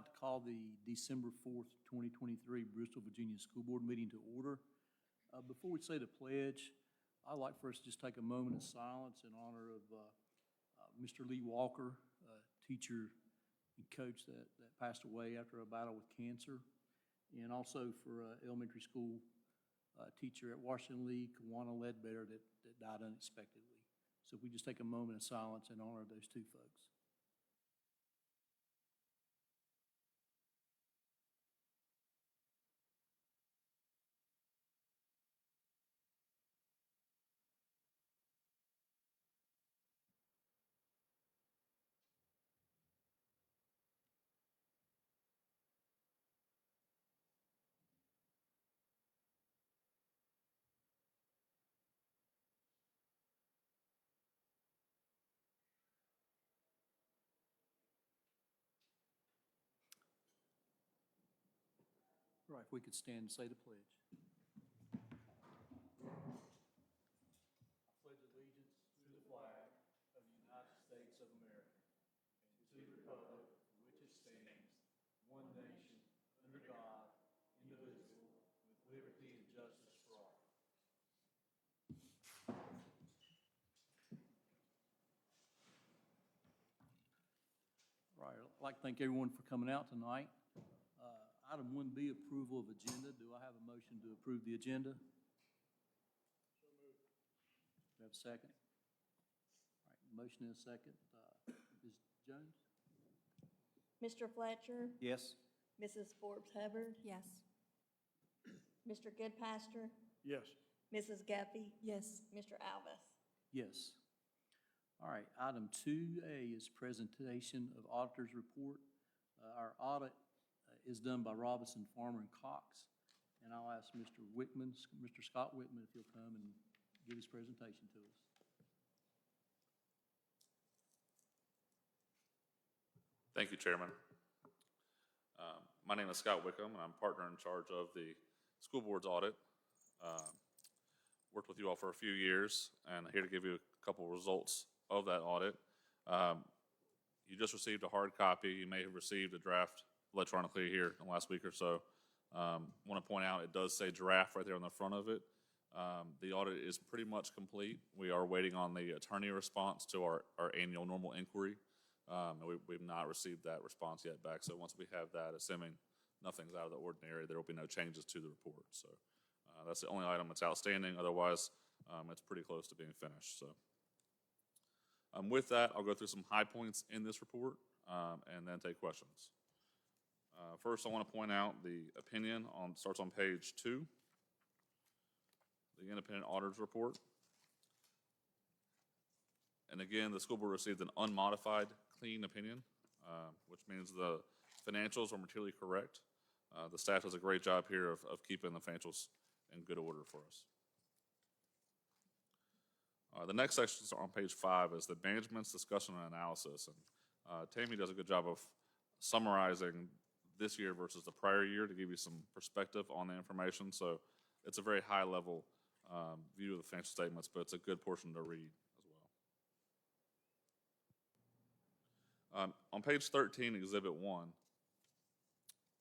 like to call the December 4th, 2023 Bristol, Virginia School Board meeting to order. Before we say the pledge, I'd like for us to just take a moment of silence in honor of Mr. Lee Walker, teacher and coach that passed away after a battle with cancer, and also for elementary school teacher at Washington Lee, Kawana Ledbetter, that died unexpectedly. So if we just take a moment of silence in honor of those two folks. All right, if we could stand and say the pledge. I pledge allegiance to the flag of the United States of America and to the republic for which it stands, one nation, under God, indivisible, with liberty and justice for all. All right, I'd like to thank everyone for coming out tonight. Item 1B, approval of agenda. Do I have a motion to approve the agenda? So moved. Do I have a second? All right, motion and a second. Ms. Jones? Mr. Fletcher? Yes. Mrs. Forbes Hubbard? Yes. Mr. Goodpaster? Yes. Mrs. Guffey? Yes. Mr. Alvis? Yes. All right, item 2A is presentation of auditor's report. Our audit is done by Robinson, Farmer, and Cox. And I'll ask Mr. Whitman, Mr. Scott Whitman, if he'll come and give his presentation to us. Thank you, Chairman. My name is Scott Wickham, and I'm partner in charge of the school board's audit. Worked with you all for a few years, and I'm here to give you a couple of results of that audit. You just received a hard copy. You may have received a draft electronically here in the last week or so. Want to point out it does say draft right there on the front of it. The audit is pretty much complete. We are waiting on the attorney response to our annual normal inquiry. We've not received that response yet back. So once we have that, assuming nothing's out of the ordinary, there will be no changes to the report. So that's the only item that's outstanding. Otherwise, it's pretty close to being finished. So with that, I'll go through some high points in this report and then take questions. First, I want to point out the opinion starts on page 2, the independent auditor's report. And again, the school board received an unmodified, clean opinion, which means the financials are materially correct. The staff does a great job here of keeping the financials in good order for us. The next section on page 5 is the management's discussion and analysis. And Tammy does a good job of summarizing this year versus the prior year to give you some perspective on the information. So it's a very high level view of the financial statements, but it's a good portion to read as well. On page 13, Exhibit 1,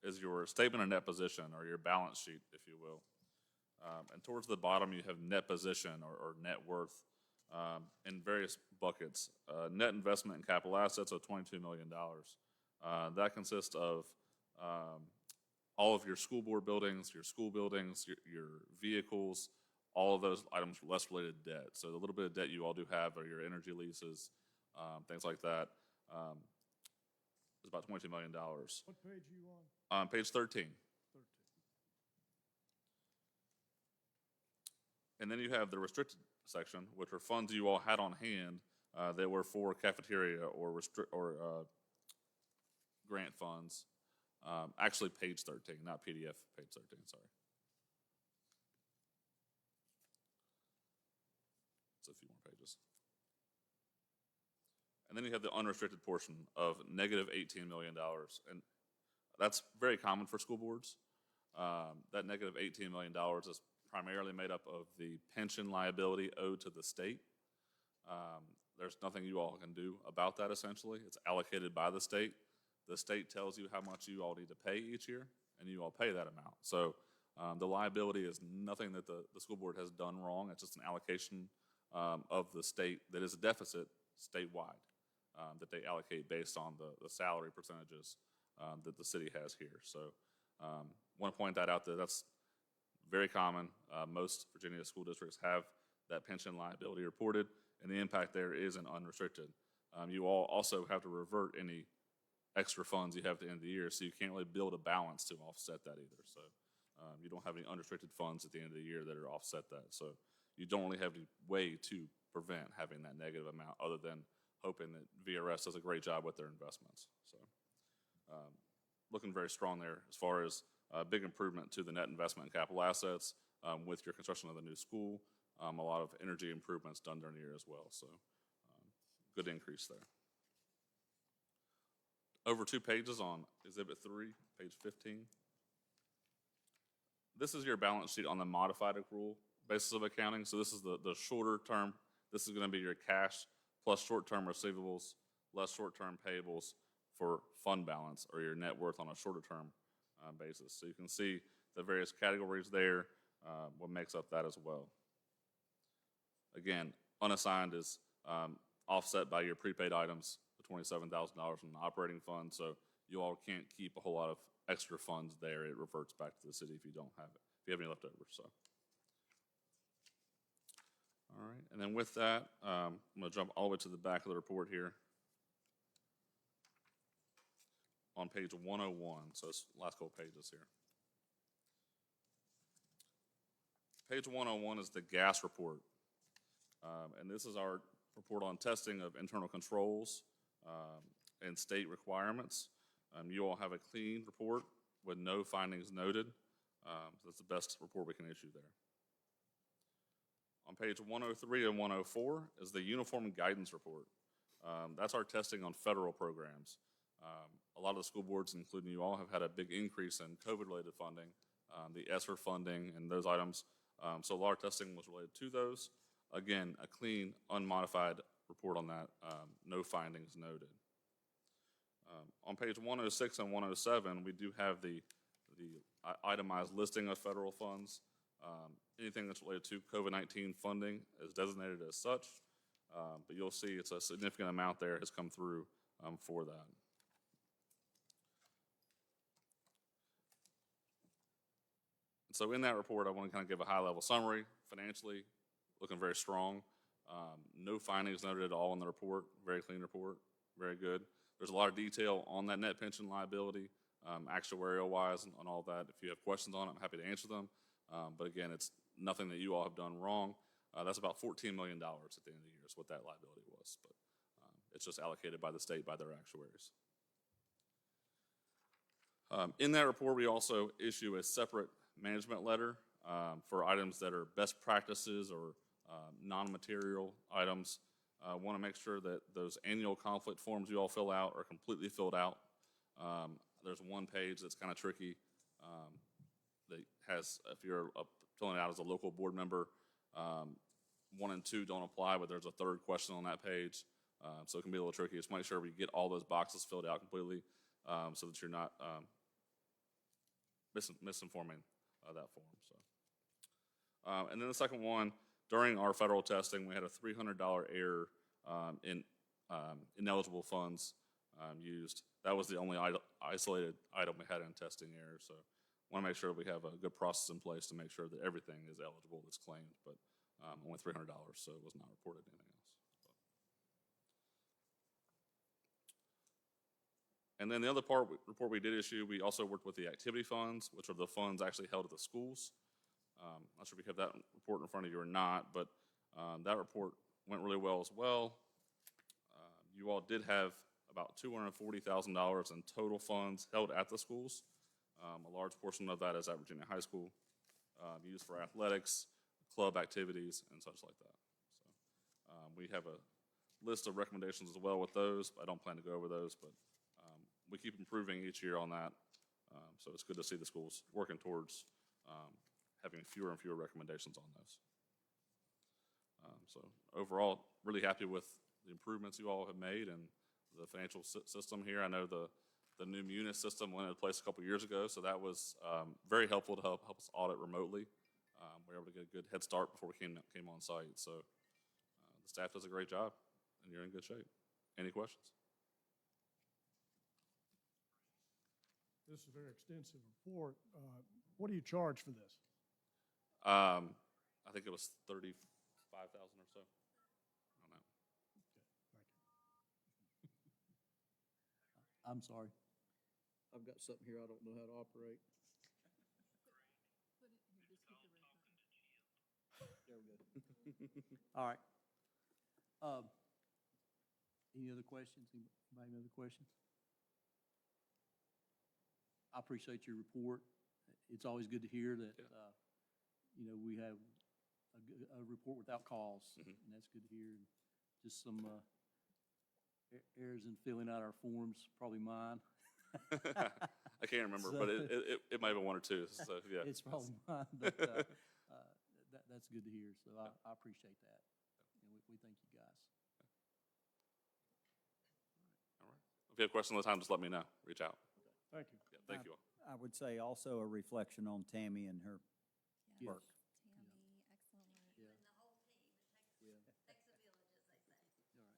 is your statement of net position, or your balance sheet, if you will. And towards the bottom, you have net position or net worth in various buckets. Net investment in capital assets of $22 million. That consists of all of your school board buildings, your school buildings, your vehicles, all of those items less related debt. So the little bit of debt you all do have are your energy leases, things like that. It's about $22 million. What page are you on? On page 13. And then you have the restricted section, which are funds you all had on hand that were for cafeteria or grant funds. Actually, page 13, not PDF, page 13, sorry. It's a few more pages. And then you have the unrestricted portion of negative $18 million. And that's very common for school boards. That negative $18 million is primarily made up of the pension liability owed to the state. There's nothing you all can do about that, essentially. It's allocated by the state. the state tells you how much you all need to pay each year, and you all pay that amount. So the liability is nothing that the school board has done wrong. It's just an allocation of the state that is a deficit statewide that they allocate based on the salary percentages that the city has here. So want to point that out, that's very common. Most Virginia school districts have that pension liability reported, and the impact there isn't unrestricted. You all also have to revert any extra funds you have at the end of the year, so you can't really build a balance to offset that either. So you don't have any unrestricted funds at the end of the year that are offset that. So you don't really have any way to prevent having that negative amount other than hoping that VRS does a great job with their investments. So looking very strong there as far as a big improvement to the net investment in capital assets with your construction of the new school. A lot of energy improvements done during the year as well. So good increase there. Over 2 pages on Exhibit 3, page 15. This is your balance sheet on the modified accrual basis of accounting. So this is the shorter term. This is going to be your cash plus short-term receivables, less short-term payables for fund balance, or your net worth on a shorter term basis. So you can see the various categories there, what makes up that as well. Again, unassigned is offset by your prepaid items, the $27,000 from the operating fund. So you all can't keep a whole lot of extra funds there. It reverts back to the city if you don't have it, if you have any left over. So, all right. And then with that, I'm going to jump all the way to the back of the report here. On page 101, so it's the last couple pages here. Page 101 is the gas report. And this is our report on testing of internal controls and state requirements. You all have a clean report with no findings noted. So that's the best report we can issue there. On page 103 and 104 is the uniform guidance report. That's our testing on federal programs. A lot of the school boards, including you all, have had a big increase in COVID-related funding, the ESSER funding and those items. So a lot of testing was related to those. Again, a clean, unmodified report on that, no findings noted. On page 106 and 107, we do have the itemized listing of federal funds. Anything that's related to COVID-19 funding is designated as such, but you'll see it's a significant amount there has come through for that. So in that report, I want to kind of give a high-level summary. Financially, looking very strong. No findings noted at all in the report. Very clean report. Very good. There's a lot of detail on that net pension liability, actuarial-wise, and all that. If you have questions on it, I'm happy to answer them. But again, it's nothing that you all have done wrong. That's about $14 million at the end of the year is what that liability was. But it's just allocated by the state, by their actuaries. In that report, we also issue a separate management letter for items that are best practices or non-material items. Want to make sure that those annual conflict forms you all fill out are completely filled out. There's one page that's kind of tricky that has, if you're filling it out as a local board member, 1 and 2 don't apply, but there's a third question on that page. So it can be a little tricky. Just make sure we get all those boxes filled out completely so that you're not misinforming that form. So, and then the second one, during our federal testing, we had a $300 error in ineligible funds used. That was the only isolated item we had in testing error. So want to make sure we have a good process in place to make sure that everything is eligible that's claimed, but only $300, so it was not reported anything else. And then the other report we did issue, we also worked with the activity funds, which are the funds actually held at the schools. Not sure if you have that report in front of you or not, but that report went really well as well. You all did have about $240,000 in total funds held at the schools. A large portion of that is at Virginia High School, used for athletics, club activities, and such like that. So we have a list of recommendations as well with those. I don't plan to go over those, but we keep improving each year on that. So it's good to see the schools working towards having fewer and fewer recommendations on those. So overall, really happy with the improvements you all have made and the financial system here. I know the The new Munis system went into place a couple years ago, so that was very helpful to help us audit remotely. We were able to get a good head start before we came on site. So the staff does a great job, and you're in good shape. Any questions? This is a very extensive report. What do you charge for this? I think it was 35,000 or so. I don't know. Thank you. I'm sorry. I've got something here I don't know how to operate. There we go. All right. Any other questions? Anybody have other questions? I appreciate your report. It's always good to hear that, we have a report without cause, and that's good to hear. And just some errors in filling out our forms, probably mine. I can't remember, but it might have been one or two. So yeah, It's probably mine, but that's good to hear. So I appreciate that, and we thank you guys. all right. If you have questions all the time, just let me know. Reach out. Thank you. Yeah, thank you all. I would say also a reflection on Tammy and her Yes. work. Tammy, excellent work. Yeah. And the whole team, Yeah. takes a village, as they say. All right.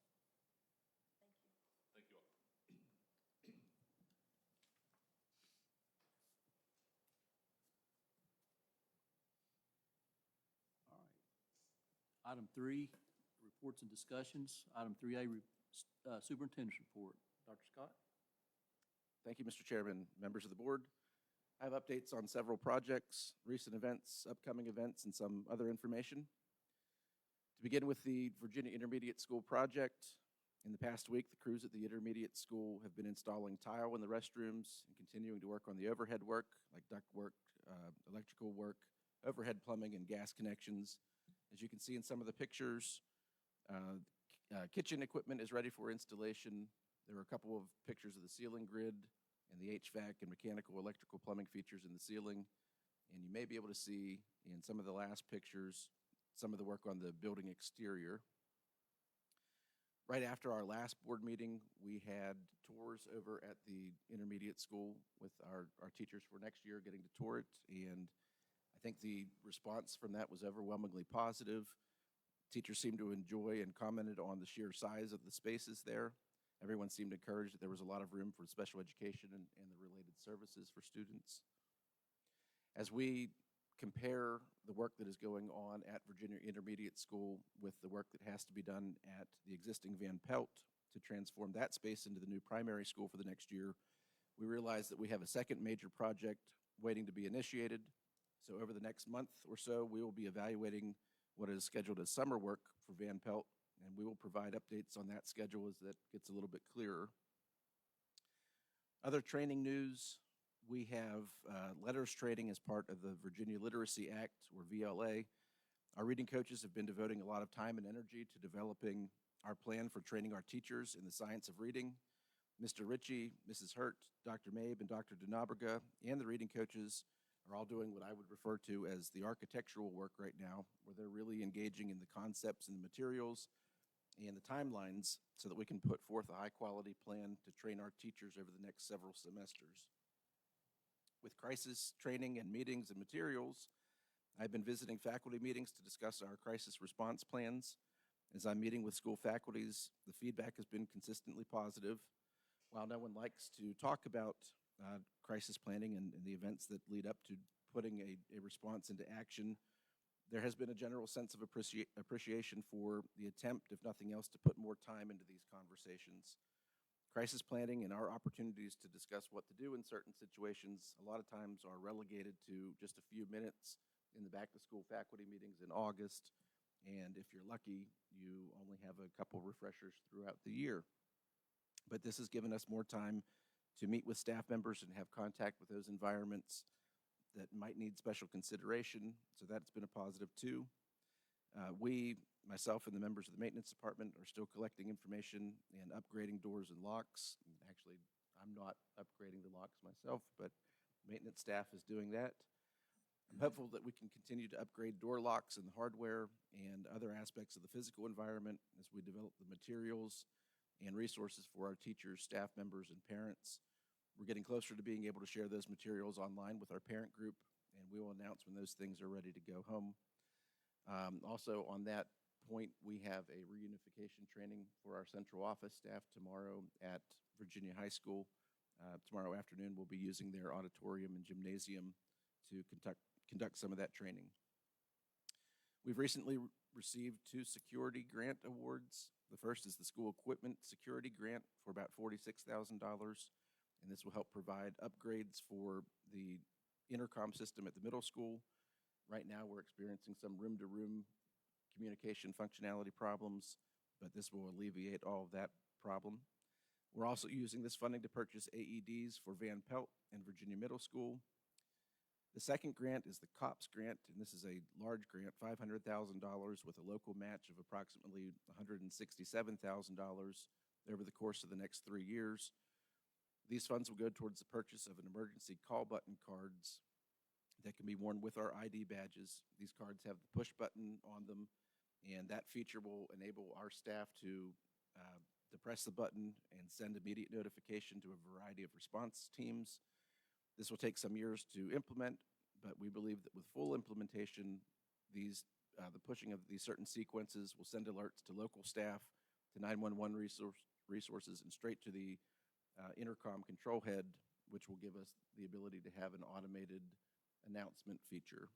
Thank you. Thank you all. All right. Item 3, reports and discussions. Item 3A, superintendent's report. Dr. Scott? Thank you, Mr. Chairman, members of the board. I have updates on several projects, recent events, upcoming events, and some other information. To begin with the Virginia Intermediate School project, in the past week, the crews at the intermediate school have been installing tile in the restrooms and continuing to work on the overhead work, like duct work, electrical work, overhead plumbing, and gas connections. As you can see in some of the pictures, kitchen equipment is ready for installation. There are a couple of pictures of the ceiling grid and the HVAC and mechanical electrical plumbing features in the ceiling. And you may be able to see in some of the last pictures some of the work on the building exterior. Right after our last board meeting, we had tours over at the intermediate school with our teachers for next year getting to tour it. And I think the response from that was overwhelmingly positive. Teachers seemed to enjoy and commented on the sheer size of the spaces there. Everyone seemed encouraged that there was a lot of room for special education and the related services for students. As we compare the work that is going on at Virginia Intermediate School with the work that has to be done at the existing Van Pelt to transform that space into the new primary school for the next year, we realize that we have a second major project waiting to be initiated. So over the next month or so, we will be evaluating what is scheduled as summer work for Van Pelt, and we will provide updates on that schedule as that gets a little bit clearer. Other training news, we have letters training as part of the Virginia Literacy Act, or VLA. Our reading coaches have been devoting a lot of time and energy to developing our plan for training our teachers in the science of reading. Mr. Ritchie, Mrs. Hurt, Dr. Mabe, and Dr. DeNaberga, and the reading coaches are all doing what I would refer to as the architectural work right now, where they're really engaging in the concepts and the materials and the timelines so that we can put forth a high-quality plan to train our teachers over the next several semesters. With crisis training and meetings and materials, I've been visiting faculty meetings to discuss our crisis response plans. As I'm meeting with school faculties, the feedback has been consistently positive. While no one likes to talk about crisis planning and the events that lead up to putting a response into action, there has been a general sense of appreciation for the attempt, if nothing else, to put more time into these conversations. Crisis planning and our opportunities to discuss what to do in certain situations a lot of times are relegated to just a few minutes in the back-to-school faculty meetings in August, and if you're lucky, you only have a couple refreshers throughout the year. But this has given us more time to meet with staff members and have contact with those environments that might need special consideration, so that's been a positive too. We, myself and the members of the maintenance department, are still collecting information and upgrading doors and locks. Actually, I'm not upgrading the locks myself, but maintenance staff is doing that. I'm hopeful that we can continue to upgrade door locks and the hardware and other aspects of the physical environment as we develop the materials and resources for our teachers, staff members, and parents. We're getting closer to being able to share those materials online with our parent group, and we will announce when those things are ready to go home. Also, on that point, we have a reunification training for our central office staff tomorrow at Virginia High School. Tomorrow afternoon, we'll be using their auditorium and gymnasium to conduct some of that training. We've recently received 2 security grant awards. The first is the school equipment security grant for about $46,000, and this will help provide upgrades for the intercom system at the middle school. Right now, we're experiencing some room-to-room communication functionality problems, but this will alleviate all of that problem. We're also using this funding to purchase AEDs for Van Pelt and Virginia Middle School. The second grant is the COPS grant, and this is a large grant, $500,000 with a local match of approximately $167,000 over the course of the next 3 years. These funds will go towards the purchase of an emergency call button cards that can be worn with our ID badges. These cards have the push button on them, and that feature will enable our staff to press the button and send immediate notification to a variety of response teams. This will take some years to implement, but we believe that with full implementation, the pushing of these certain sequences will send alerts to local staff, to 911 resources, and straight to the intercom control head, which will give us the ability to have an automated announcement feature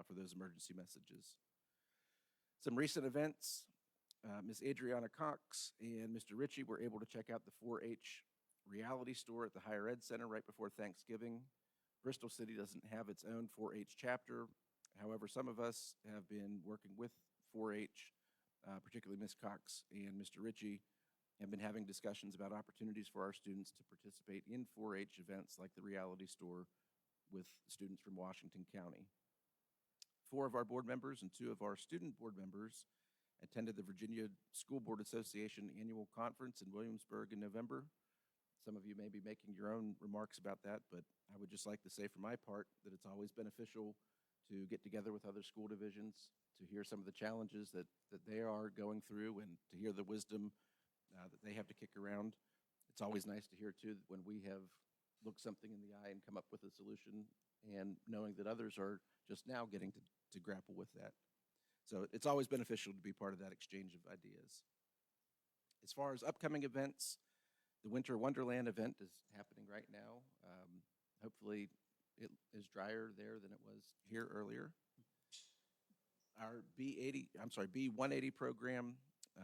for those emergency messages. Some recent events. Ms. Adriana Cox and Mr. Ritchie were able to check out the 4-H reality store at the Higher Ed Center right before Thanksgiving. Bristol City doesn't have its own 4-H chapter. However, some of us have been working with 4-H, particularly Ms. Cox and Mr. Ritchie, have been having discussions about opportunities for our students to participate in 4-H events like the reality store with students from Washington County. 4 of our board members and 2 of our student board members attended the Virginia School Board Association annual conference in Williamsburg in November. Some of you may be making your own remarks about that, but I would just like to say for my part that it's always beneficial to get together with other school divisions, to hear some of the challenges that they are going through, and to hear the wisdom that they have to kick around. It's always nice to hear, too, when we have looked something in the eye and come up with a solution, and knowing that others are just now getting to grapple with that. So it's always beneficial to be part of that exchange of ideas. As far as upcoming events, the Winter Wonderland event is happening right now. Hopefully it is drier there than it was here earlier. Our B180 program,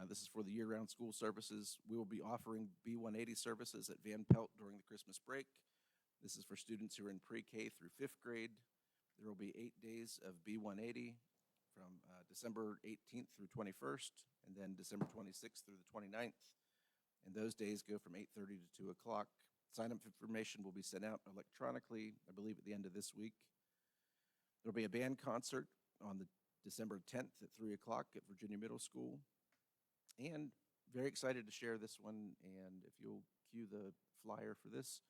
this is for the year-round school services. We will be offering B180 services at Van Pelt during the Christmas break. This is for students who are in pre-K through 5th grade. There will be 8 days of B180 from December 18th through 21st, and then December 26th through the 29th. And those days go from 8:30 to 2 o'clock. Sign-up information will be sent out electronically, I believe, at the end of this week. There will be a band concert on the December 10th at 3 o'clock at Virginia Middle School. And very excited to share this one, and if you'll cue the flyer for this,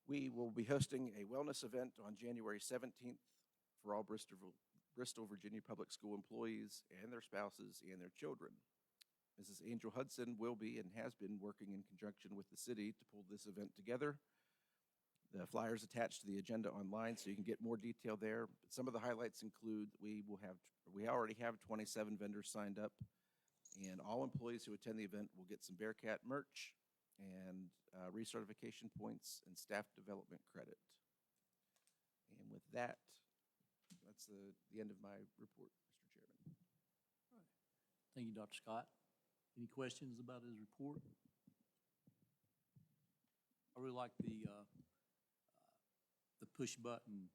we will be hosting a wellness event on January 17th for all Bristol, Virginia public school employees and their spouses and their children. Mrs. Angel Hudson will be and has been working in conjunction with the city to pull this event together. The flyer is attached to the agenda online, so you can get more detail there. But some of the highlights include we already have 27 vendors signed up, and all employees who attend the event will get some Bearcat merch and recertification points and staff development credit. And with that, that's the end of my report, Mr. Chairman. Thank you, Dr. Scott. Any questions about his report? I really like the push button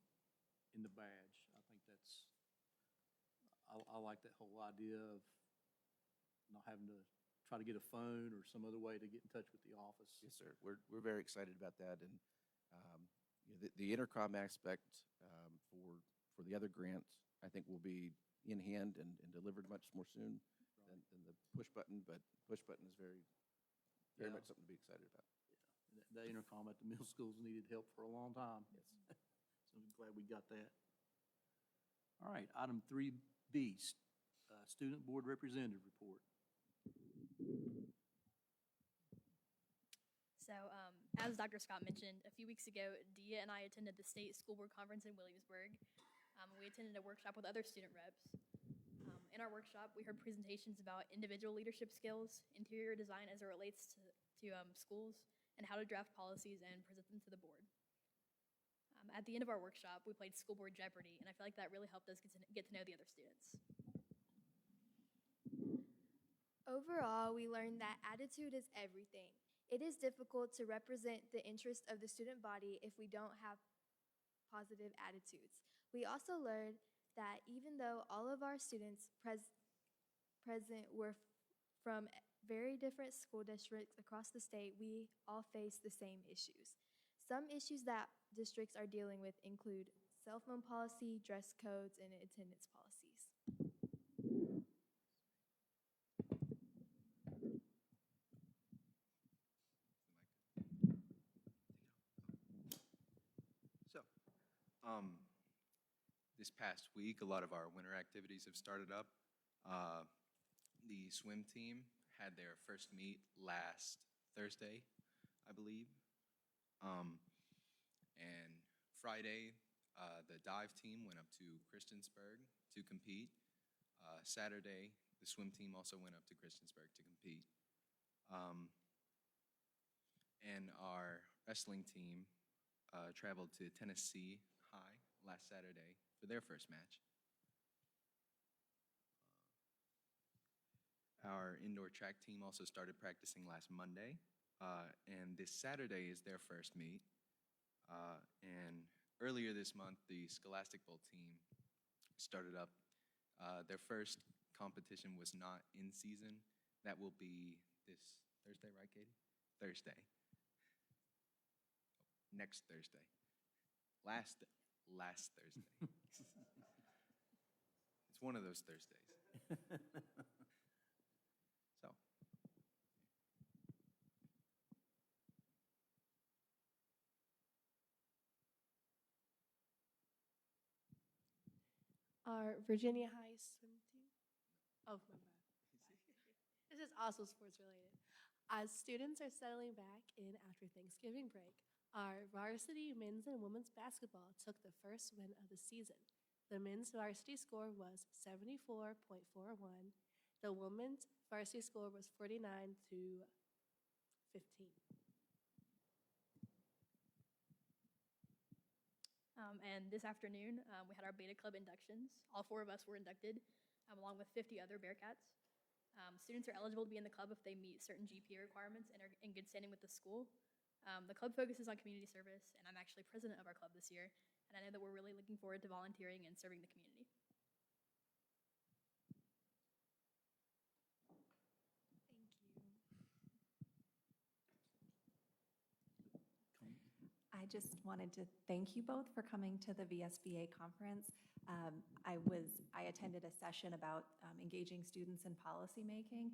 in the badge. I think I like that whole idea of not having to try to get a phone or some other way to get in touch with the office. Yes, sir. We're very excited about that, and the intercom aspect for the other grant, I think, will be in hand and delivered much more soon than the push button. But push button is very much something to be excited about. Yeah. That intercom at the middle schools needed help for a long time. Yes. So I'm glad we got that. All right, item 3B, Student Board Representative Report. So As Dr. Scott mentioned, a few weeks ago, Dia and I attended the State School Board Conference in Williamsburg. We attended a workshop with other student reps. In our workshop, we heard presentations about individual leadership skills, interior design as it relates to schools, and how to draft policies and present them to the board. At the end of our workshop, we played School Board Jeopardy, and I feel like that really helped us get to know the other students. Overall, we learned that attitude is everything. It is difficult to represent the interest of the student body if we don't have positive attitudes. We also learned that even though all of our students present were from very different school districts across the state, we all face the same issues. Some issues that districts are dealing with include cell phone policy, dress codes, and attendance policies. So, this past week, a lot of our winter activities have started up. The swim team had their first meet last Thursday, I believe. And Friday, the dive team went up to Christiansburg to compete. Saturday, the swim team also went up to Christiansburg to compete. And our wrestling team traveled to Tennessee High last Saturday for their first match. Our indoor track team also started practicing last Monday, and this Saturday is their first meet. And earlier this month, the Scholastic Bowl team started up. Their first competition was not in season. That will be this Thursday, right, Katie? Thursday. Next Thursday. Last Thursday. It's one of those Thursdays. So. Our Virginia High swim team. Oh, my bad. This is also sports related. As students are settling back in after Thanksgiving break, our varsity men's and women's basketball took the first win of the season. The men's varsity score was 74.41. The women's varsity score was 49-15. And this afternoon, we had our Beta Club inductions. All 4 of us were inducted, along with 50 other Bearcats. Students are eligible to be in the club if they meet certain GPA requirements and are in good standing with the school. The club focuses on community service, and I'm actually president of our club this year, and I know that we're really looking forward to volunteering and serving the community. Thank you. I just wanted to thank you both for coming to the VSBA conference. I attended a session about engaging students in policymaking,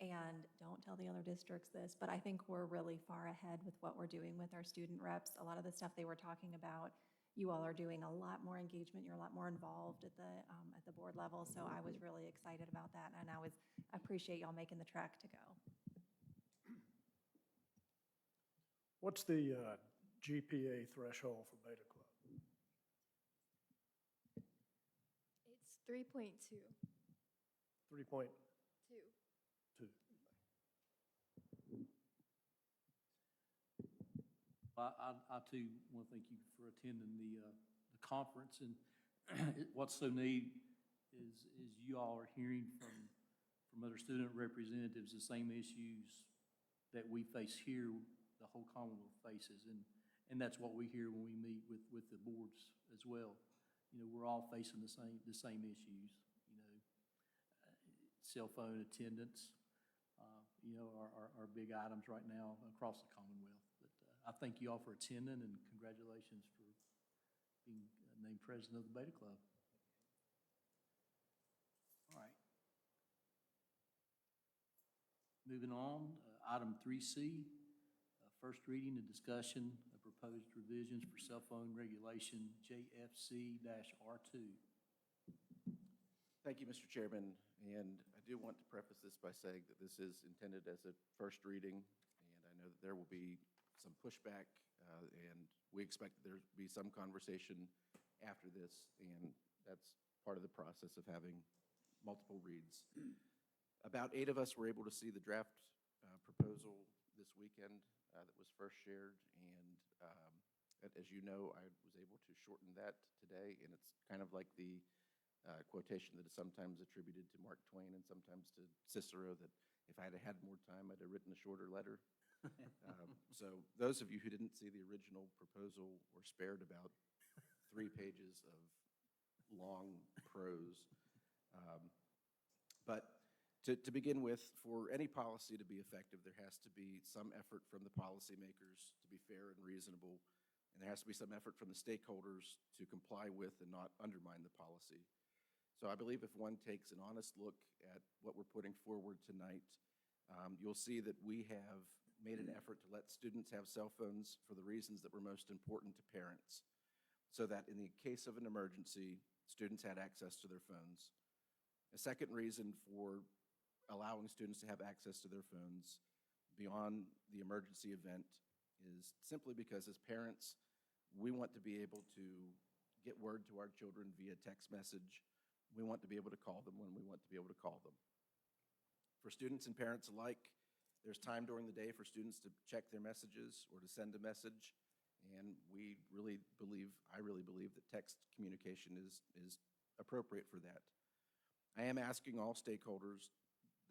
and don't tell the other districts this, but I think we're really far ahead with what we're doing with our student reps. A lot of the stuff they were talking about, you all are doing a lot more engagement. You're a lot more involved at the board level, so I was really excited about that, and I appreciate y'all making the trek to go. What's the GPA threshold for Beta Club? It's 3.2. 3.2. I too want to thank you for attending the conference, and what's so neat is you all are hearing from other student representatives the same issues that we face here, the whole Commonwealth faces, and that's what we hear when we meet with the boards as well. You know, we're all facing the same issues. You know, cell phone attendance, you know, are big items right now across the Commonwealth. I thank you all for attending, and congratulations for being named president of the Beta Club. All right. Moving on, item 3C, first reading and discussion of proposed revisions for cell phone regulation JFC-R2. Thank you, Mr. Chairman, and I do want to preface this by saying that this is intended as a first reading, and I know that there will be some pushback, and we expect there to be some conversation after this, and that's part of the process of having multiple reads. About 8 of us were able to see the draft proposal this weekend that was first shared, and as you know, I was able to shorten that today, and it's kind of like the quotation that is sometimes attributed to Mark Twain and sometimes to Cicero, that if I had had more time, I'd have written a shorter letter. So those of you who didn't see the original proposal were spared about 3 pages of long prose. But to begin with, for any policy to be effective, there has to be some effort from the policymakers to be fair and reasonable, and there has to be some effort from the stakeholders to comply with and not undermine the policy. So I believe if one takes an honest look at what we're putting forward tonight, you'll see that we have made an effort to let students have cell phones for the reasons that were most important to parents, so that in the case of an emergency, students had access to their phones. A second reason for allowing students to have access to their phones beyond the emergency event is simply because as parents, we want to be able to get word to our children via text message. We want to be able to call them when we want to be able to call them. For students and parents alike, there's time during the day for students to check their messages or to send a message, and I really believe that text communication is appropriate for that. I am asking all stakeholders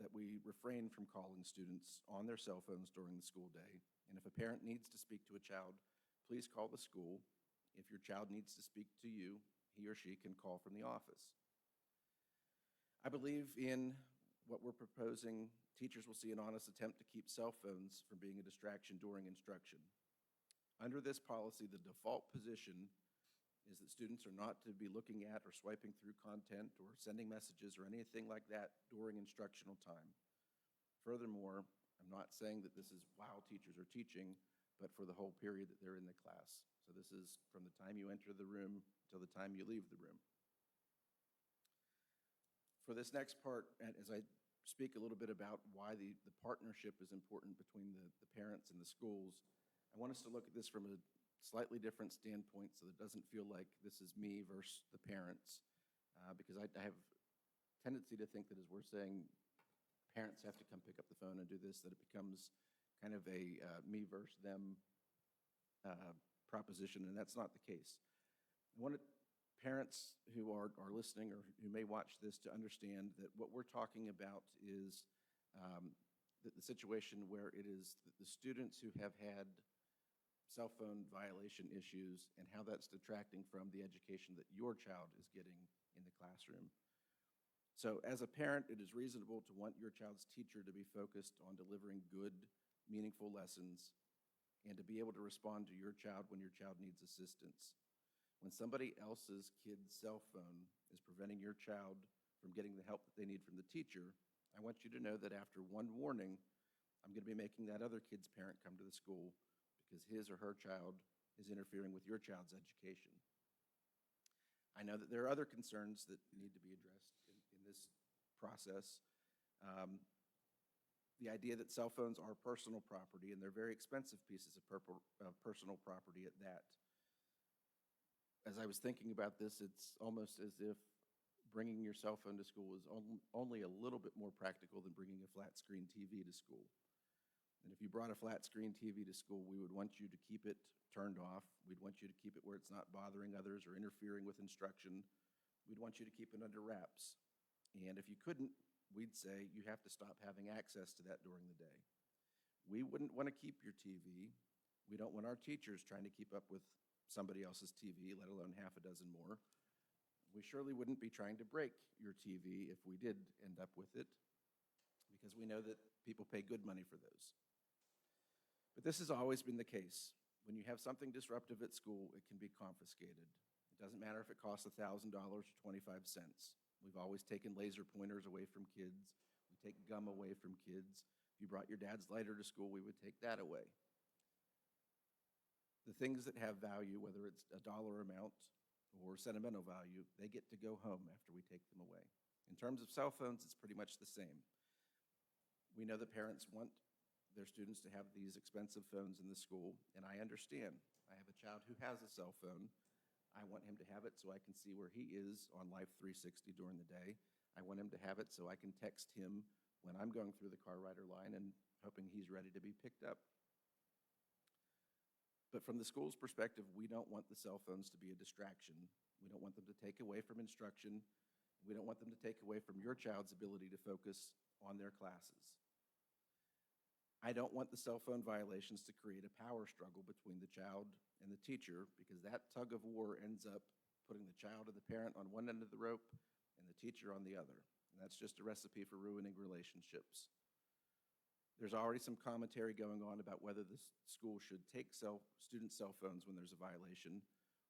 that we refrain from calling students on their cell phones during the school day, and if a parent needs to speak to a child, please call the school. If your child needs to speak to you, he or she can call from the office. I believe in what we're proposing. Teachers will see an honest attempt to keep cell phones from being a distraction during instruction. Under this policy, the default position is that students are not to be looking at or swiping through content or sending messages or anything like that during instructional time. Furthermore, I'm not saying that this is while teachers are teaching, but for the whole period that they're in the class. So this is from the time you enter the room till the time you leave the room. For this next part, and as I speak a little bit about why the partnership is important between the parents and the schools, I want us to look at this from a slightly different standpoint so that it doesn't feel like this is me versus the parents, because I have a tendency to think that as we're saying parents have to come pick up the phone and do this, that it becomes kind of a me versus them proposition, and that's not the case. I want parents who are listening or who may watch this to understand that what we're talking about is the situation where it is the students who have had cell phone violation issues and how that's detracting from the education that your child is getting in the classroom. So as a parent, it is reasonable to want your child's teacher to be focused on delivering good, meaningful lessons and to be able to respond to your child when your child needs assistance. When somebody else's kid's cell phone is preventing your child from getting the help that they need from the teacher, I want you to know that after one warning, I'm going to be making that other kid's parent come to the school because his or her child is interfering with your child's education. I know that there are other concerns that need to be addressed in this process. The idea that cell phones are personal property, and they're very expensive pieces of personal property at that. As I was thinking about this, it's almost as if bringing your cell phone to school is only a little bit more practical than bringing a flat screen TV to school. And if you brought a flat screen TV to school, we would want you to keep it turned off. We'd want you to keep it where it's not bothering others or interfering with instruction. We'd want you to keep it under wraps. And if you couldn't, we'd say you have to stop having access to that during the day. We wouldn't want to keep your TV. We don't want our teachers trying to keep up with somebody else's TV, let alone half a dozen more. We surely wouldn't be trying to break your TV if we did end up with it, because we know that people pay good money for those. But this has always been the case. When you have something disruptive at school, it can be confiscated. It doesn't matter if it costs $1,000 or 25 cents. We've always taken laser pointers away from kids. We take gum away from kids. If you brought your dad's lighter to school, we would take that away. The things that have value, whether it's a dollar amount or sentimental value, they get to go home after we take them away. In terms of cell phones, it's pretty much the same. We know that parents want their students to have these expensive phones in the school, and I understand. I have a child who has a cell phone. I want him to have it so I can see where he is on Life 360 during the day. I want him to have it so I can text him when I'm going through the car rider line and hoping he's ready to be picked up. But from the school's perspective, we don't want the cell phones to be a distraction. We don't want them to take away from instruction. We don't want them to take away from your child's ability to focus on their classes. I don't want the cell phone violations to create a power struggle between the child and the teacher, because that tug of war ends up putting the child and the parent on one end of the rope and the teacher on the other. And that's just a recipe for ruining relationships. There's already some commentary going on about whether the school should take student cell phones when there's a violation,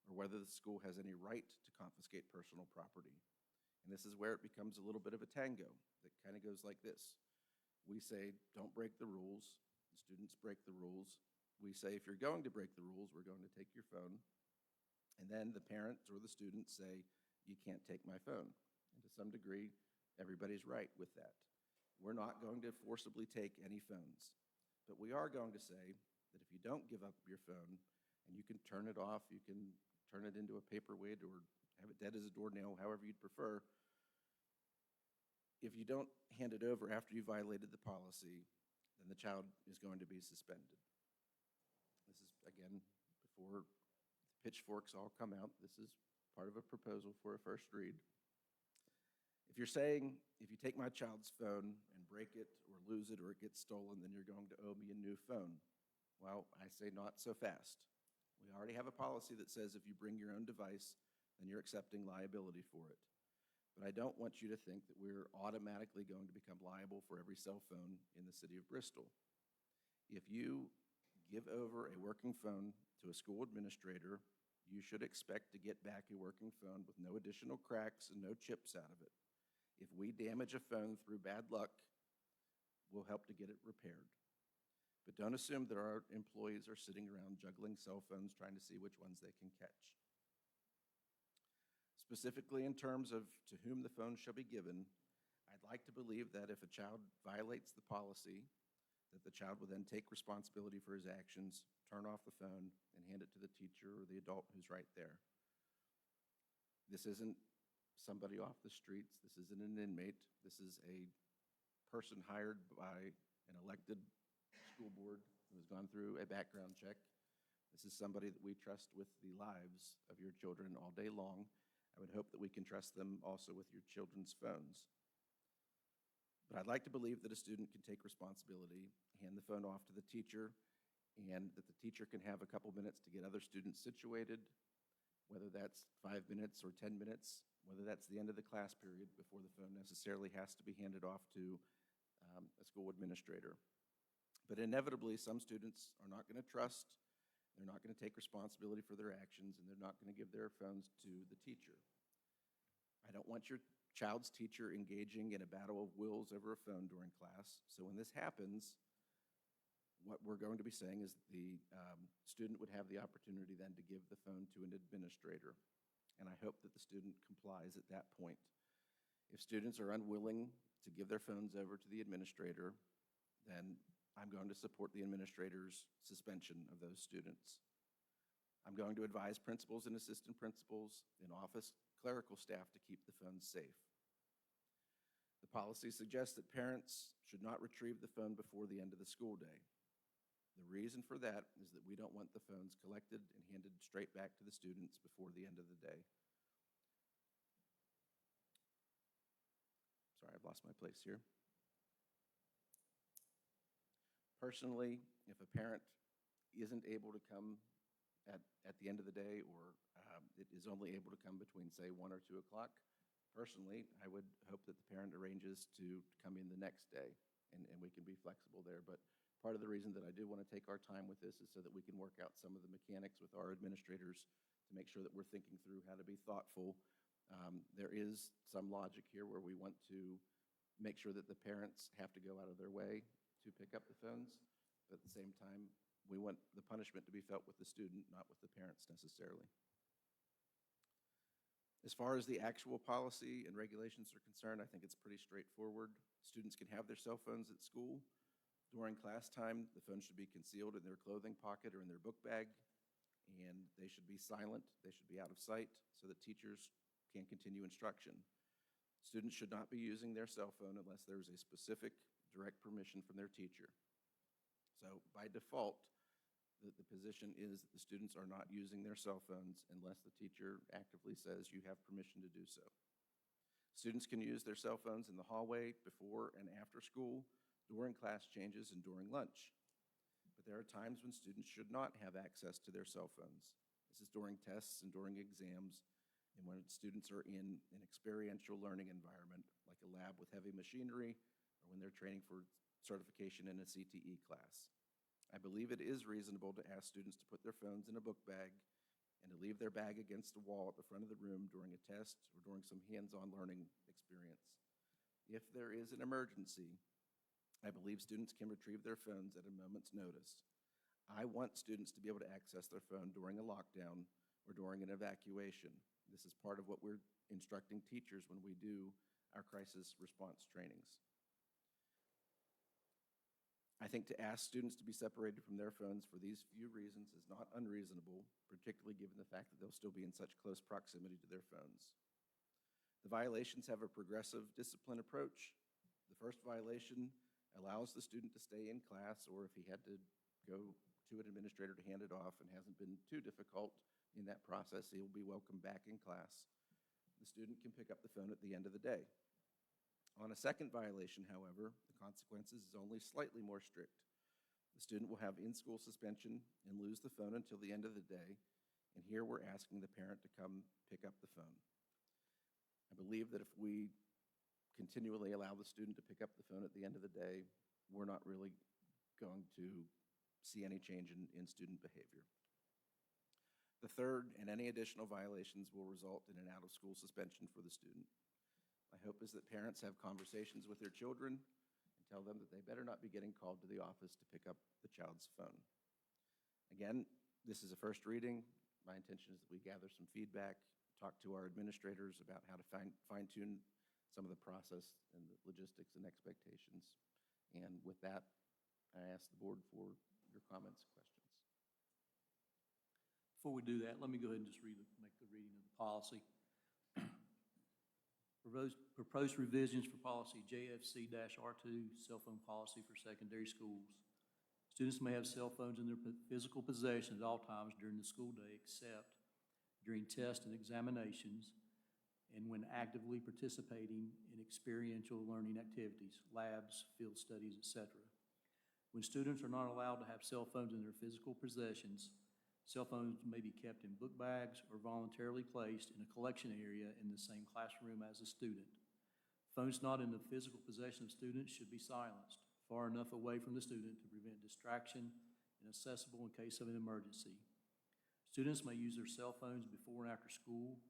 or whether the school has any right to confiscate personal property. And this is where it becomes a little bit of a tango that kind of goes like this. We say, don't break the rules. The students break the rules. We say, if you're going to break the rules, we're going to take your phone. And then the parents or the students say, you can't take my phone. And to some degree, everybody's right with that. We're not going to forcibly take any phones. But we are going to say that if you don't give up your phone, and you can turn it off, you can turn it into a paperweight or have it dead as a doornail, however you'd prefer, if you don't hand it over after you violated the policy, then the child is going to be suspended. This is, again, before the pitchforks all come out, this is part of a proposal for a first read. If you're saying, if you take my child's phone and break it or lose it or it gets stolen, then you're going to owe me a new phone. Well, I say not so fast. We already have a policy that says if you bring your own device, then you're accepting liability for it. But I don't want you to think that we're automatically going to become liable for every cell phone in the city of Bristol. If you give over a working phone to a school administrator, you should expect to get back a working phone with no additional cracks and no chips out of it. If we damage a phone through bad luck, we'll help to get it repaired. But don't assume that our employees are sitting around juggling cell phones trying to see which ones they can catch. Specifically in terms of to whom the phone shall be given, I'd like to believe that if a child violates the policy, that the child will then take responsibility for his actions, turn off the phone, and hand it to the teacher or the adult who's right there. This isn't somebody off the streets. This isn't an inmate. This is a person hired by an elected school board who has gone through a background check. This is somebody that we trust with the lives of your children all day long. I would hope that we can trust them also with your children's phones. But I'd like to believe that a student can take responsibility, hand the phone off to the teacher, and that the teacher can have a couple minutes to get other students situated, whether that's 5 minutes or 10 minutes, whether that's the end of the class period before the phone necessarily has to be handed off to a school administrator. But inevitably, some students are not going to trust. They're not going to take responsibility for their actions, and they're not going to give their phones to the teacher. I don't want your child's teacher engaging in a battle of wills over a phone during class. So when this happens, what we're going to be saying is the student would have the opportunity then to give the phone to an administrator. And I hope that the student complies at that point. If students are unwilling to give their phones over to the administrator, then I'm going to support the administrator's suspension of those students. I'm going to advise principals and assistant principals and office clerical staff to keep the phones safe. The policy suggests that parents should not retrieve the phone before the end of the school day. The reason for that is that we don't want the phones collected and handed straight back to the students before the end of the day. Sorry, I've lost my place here. Personally, if a parent isn't able to come at the end of the day, or it is only able to come between, say, 1 or 2 o'clock, personally, I would hope that the parent arranges to come in the next day, and we can be flexible there. But part of the reason that I do want to take our time with this is so that we can work out some of the mechanics with our administrators to make sure that we're thinking through how to be thoughtful. There is some logic here where we want to make sure that the parents have to go out of their way to pick up the phones, but at the same time, we want the punishment to be felt with the student, not with the parents necessarily. As far as the actual policy and regulations are concerned, I think it's pretty straightforward. Students can have their cell phones at school During class time, the phone should be concealed in their clothing pocket or in their book bag, and they should be silent. They should be out of sight so that teachers can continue instruction. Students should not be using their cell phone unless there is a specific direct permission from their teacher. So by default, the position is that the students are not using their cell phones unless the teacher actively says you have permission to do so. Students can use their cell phones in the hallway before and after school, during class changes, and during lunch. But there are times when students should not have access to their cell phones. This is during tests and during exams, and when students are in an experiential learning environment, like a lab with heavy machinery, or when they're training for certification in a CTE class. I believe it is reasonable to ask students to put their phones in a book bag and to leave their bag against a wall at the front of the room during a test or during some hands-on learning experience. If there is an emergency, I believe students can retrieve their phones at a moment's notice. I want students to be able to access their phone during a lockdown or during an evacuation. This is part of what we're instructing teachers when we do our crisis response trainings. I think to ask students to be separated from their phones for these few reasons is not unreasonable, particularly given the fact that they'll still be in such close proximity to their phones. The violations have a progressive discipline approach. The first violation allows the student to stay in class, or if he had to go to an administrator to hand it off and hasn't been too difficult in that process, he will be welcome back in class. The student can pick up the phone at the end of the day. On a second violation, however, the consequences is only slightly more strict. The student will have in-school suspension and lose the phone until the end of the day, and here we're asking the parent to come pick up the phone. I believe that if we continually allow the student to pick up the phone at the end of the day, we're not really going to see any change in student behavior. The third and any additional violations will result in an out-of-school suspension for the student. My hope is that parents have conversations with their children and tell them that they better not be getting called to the office to pick up the child's phone. Again, this is a first reading. My intention is that we gather some feedback, talk to our administrators about how to fine-tune some of the process and the logistics and expectations. And with that, I ask the board for your comments, questions. Before we do that, let me go ahead and just make the reading of the policy. Proposed revisions for policy JFC-R2, cell phone policy for secondary schools. Students may have cell phones in their physical possession at all times during the school day except during tests and examinations and when actively participating in experiential learning activities, labs, field studies, etc. When students are not allowed to have cell phones in their physical possessions, cell phones may be kept in book bags or voluntarily placed in a collection area in the same classroom as a student. Phones not in the physical possession of students should be silenced, far enough away from the student to prevent distraction and accessible in case of an emergency. Students may use their cell phones before and after school,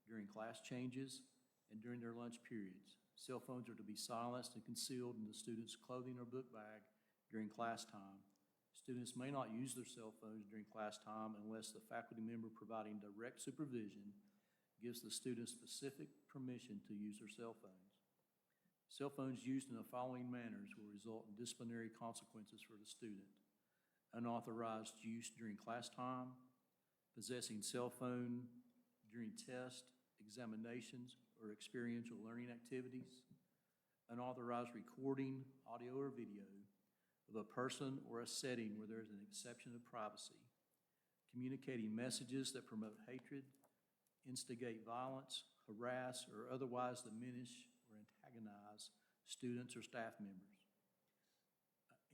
during class changes, and during their lunch periods. Cell phones are to be silenced and concealed in the student's clothing or book bag during class time. Students may not use their cell phones during class time unless the faculty member providing direct supervision gives the student specific permission to use their cell phones. Cell phones used in the following manners will result in disciplinary consequences for the student: unauthorized use during class time, possessing cell phone during tests, examinations, or experiential learning activities, unauthorized recording, audio or video, of a person or a setting where there is an exception of privacy, communicating messages that promote hatred, instigate violence, harass, or otherwise diminish or antagonize students or staff members,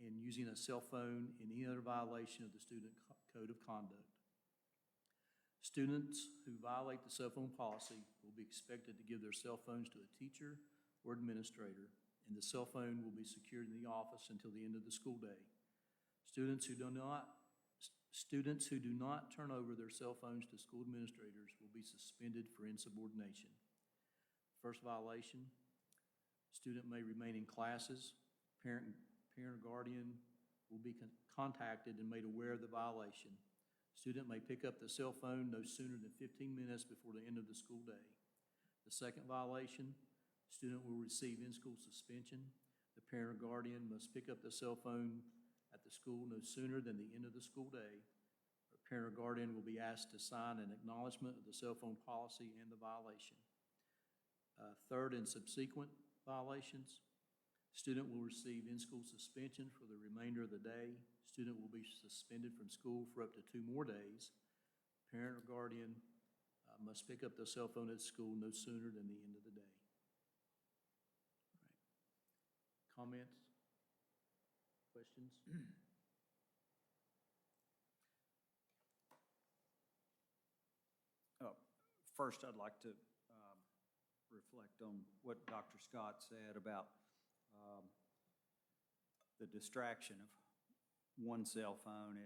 and using a cell phone in any other violation of the student code of conduct. Students who violate the cell phone policy will be expected to give their cell phones to a teacher or administrator, and the cell phone will be secured in the office until the end of the school day. Students who do not turn over their cell phones to school administrators will be suspended for insubordination. First violation, student may remain in classes. Parent or guardian will be contacted and made aware of the violation. Student may pick up the cell phone no sooner than 15 minutes before the end of the school day. The second violation, student will receive in-school suspension. The parent or guardian must pick up the cell phone at the school no sooner than the end of the school day. A parent or guardian will be asked to sign an acknowledgement of the cell phone policy and the violation. Third and subsequent violations, student will receive in-school suspension for the remainder of the day. Student will be suspended from school for up to 2 more days. Parent or guardian must pick up the cell phone at school no sooner than the end of the day. All right. Comments? Questions? First, I'd like to reflect on what Dr. Scott said about the distraction of one cell phone.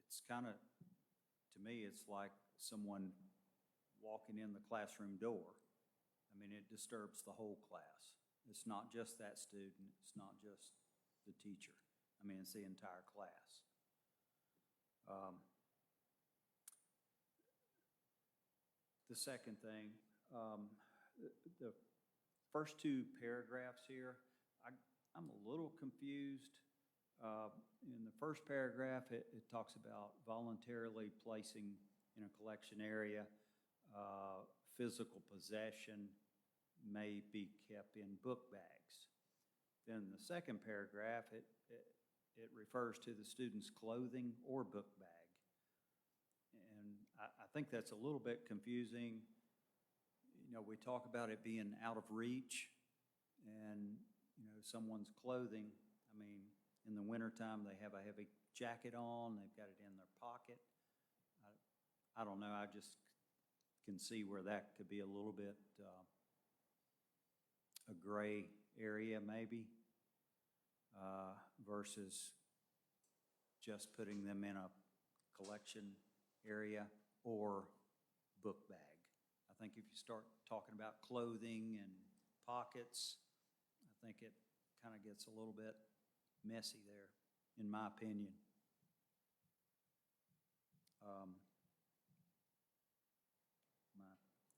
It's kind of, to me, it's like someone walking in the classroom door. I mean, it disturbs the whole class. It's not just that student. It's not just the teacher. I mean, it's the entire class. The second thing, the first 2 paragraphs here, I'm a little confused. In the first paragraph, it talks about voluntarily placing in a collection area. Physical possession may be kept in book bags. Then the second paragraph, it refers to the student's clothing or book bag. And I think that's a little bit confusing. You know, we talk about it being out of reach and, you know, someone's clothing. I mean, in the wintertime, they have a heavy jacket on, they've got it in their pocket. I don't know, I just can see where that could be a little bit a gray area maybe versus just putting them in a collection area or book bag. I think if you start talking about clothing and pockets, I think it kind of gets a little bit messy there, in my opinion.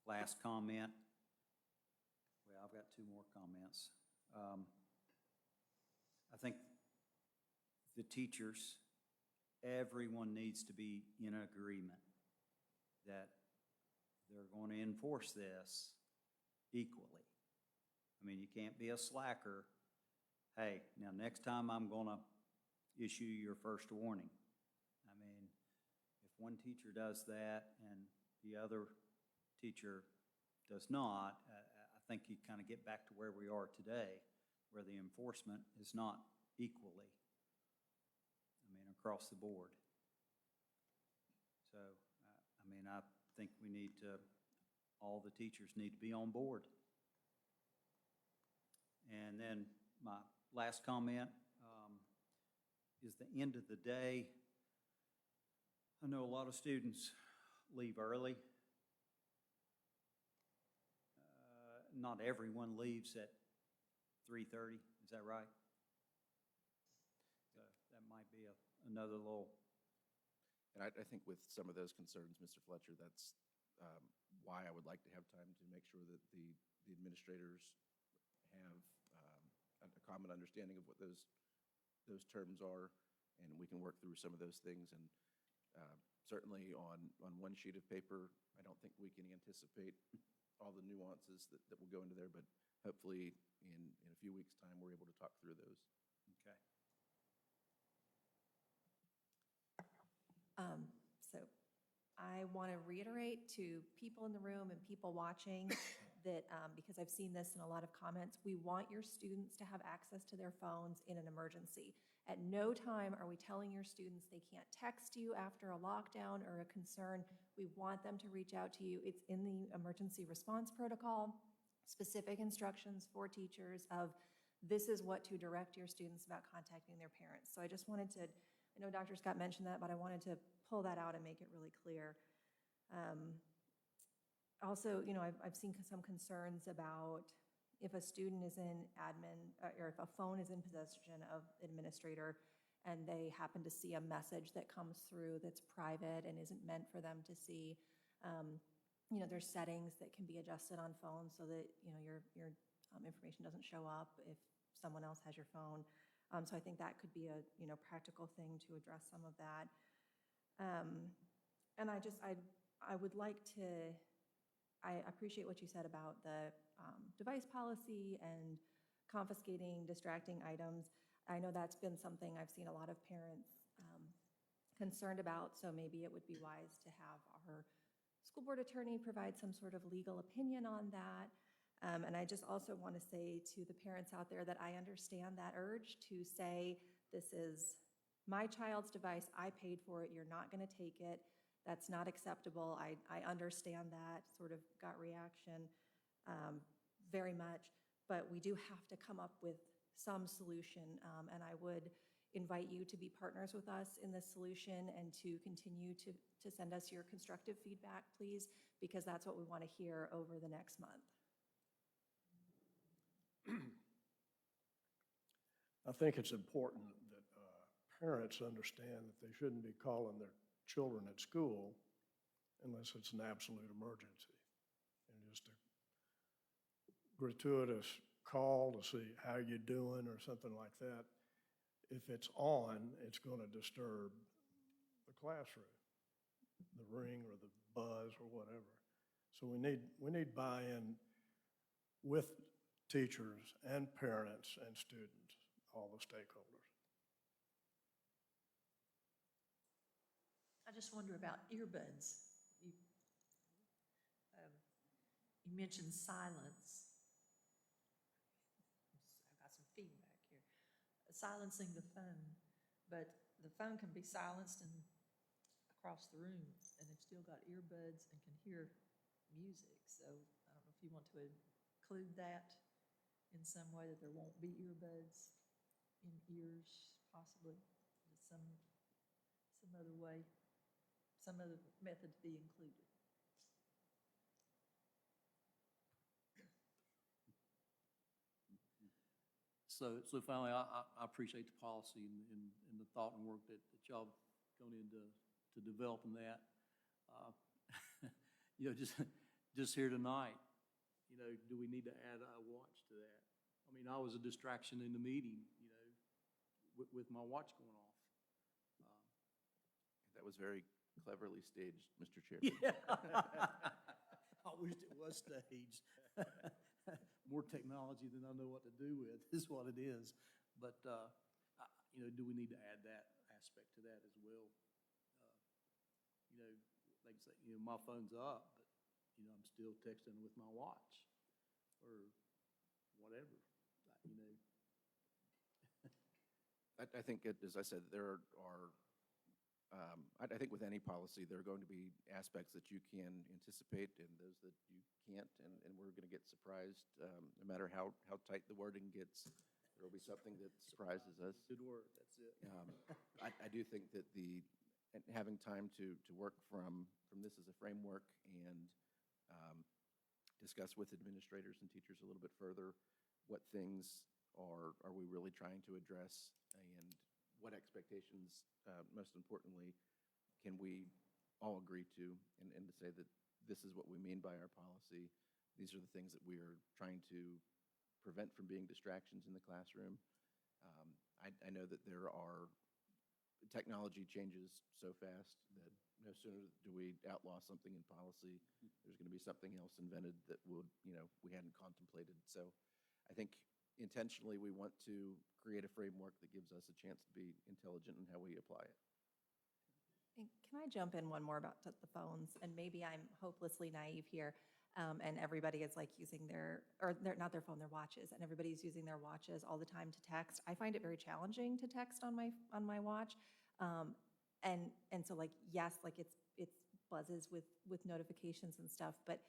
My last comment, well, I've got 2 more comments. I think the teachers, everyone needs to be in agreement that they're going to enforce this equally. I mean, you can't be a slacker. Hey, now next time I'm going to issue your first warning. I mean, if one teacher does that and the other teacher does not, I think you kind of get back to where we are today, where the enforcement is not equally, I mean, across the board. So, I mean, I think we need to, all the teachers need to be on board. And then my last comment is the end of the day. I know a lot of students leave early. Not everyone leaves at 3:30, is that right? So that might be another little. And I think with some of those concerns, Mr. Fletcher, that's why I would like to have time to make sure that the administrators have a common understanding of what those terms are, and we can work through some of those things. And certainly on one sheet of paper, I don't think we can anticipate all the nuances that will go into there, but hopefully in a few weeks' time, we're able to talk through those. Okay. So I want to reiterate to people in the room and people watching that, because I've seen this in a lot of comments, we want your students to have access to their phones in an emergency. At no time are we telling your students they can't text you after a lockdown or a concern. We want them to reach out to you. It's in the emergency response protocol, specific instructions for teachers of this is what to direct your students about contacting their parents. So I just wanted to, I know Dr. Scott mentioned that, but I wanted to pull that out and make it really clear. Also, you know, I've seen some concerns about if a student is in admin, or if a phone is in possession of administrator and they happen to see a message that comes through that's private and isn't meant for them to see, you know, there's settings that can be adjusted on phones so that, you know, your information doesn't show up if someone else has your phone. So I think that could be a, practical thing to address some of that. And I would like to, I appreciate what you said about the device policy and confiscating distracting items. I know that's been something I've seen a lot of parents concerned about, so maybe it would be wise to have our school board attorney provide some sort of legal opinion on that. And I just also want to say to the parents out there that I understand that urge to say, this is my child's device, I paid for it, you're not going to take it, that's not acceptable. I understand that sort of gut reaction very much, but we do have to come up with some solution, and I would invite you to be partners with us in this solution and to continue to send us your constructive feedback, please, because that's what we want to hear over the next month. I think it's important that parents understand that they shouldn't be calling their children at school unless it's an absolute emergency. And just a gratuitous call to see how you're doing or something like that, if it's on, it's going to disturb the classroom, the ring or the buzz or whatever. So we need buy-in with teachers and parents and students, all the stakeholders. I just wonder about earbuds. You mentioned silence. I've got some feedback here. Silencing the phone, but the phone can be silenced and across the room, and they've still got earbuds and can hear music. So I don't know if you want to include that in some way, that there won't be earbuds in ears, possibly, some other way, some other method to be included. So finally, I appreciate the policy and the thought and work that y'all have gone into developing that. Just here tonight, do we need to add a watch to that? I mean, I was a distraction in the meeting, with my watch going off. That was very cleverly staged, Mr. Chairman. Yeah. I wished it was staged. More technology than I know what to do with is what it is. But, do we need to add that aspect to that as well? Like I say, my phone's up, but, I'm still texting with my watch or whatever, I think, as I said, there are, I think with any policy, there are going to be aspects that you can anticipate and those that you can't, and we're going to get surprised, no matter how tight the wording gets. There will be something that surprises us. Good word, that's it. I do think that having time to work from this as a framework and discuss with administrators and teachers a little bit further what things are we really trying to address, and what expectations, most importantly, can we all agree to, and to say that this is what we mean by our policy. These are the things that we are trying to prevent from being distractions in the classroom. I know that there are technology changes so fast that no sooner do we outlaw something in policy, there's going to be something else invented that would, we hadn't contemplated. So I think intentionally we want to create a framework that gives us a chance to be intelligent in how we apply it. And can I jump in one more about the phones? And maybe I'm hopelessly naive here, and everybody is like using not their phone, their watches, and everybody's using their watches all the time to text. I find it very challenging to text on my watch. And so yes, it buzzes with notifications and stuff, but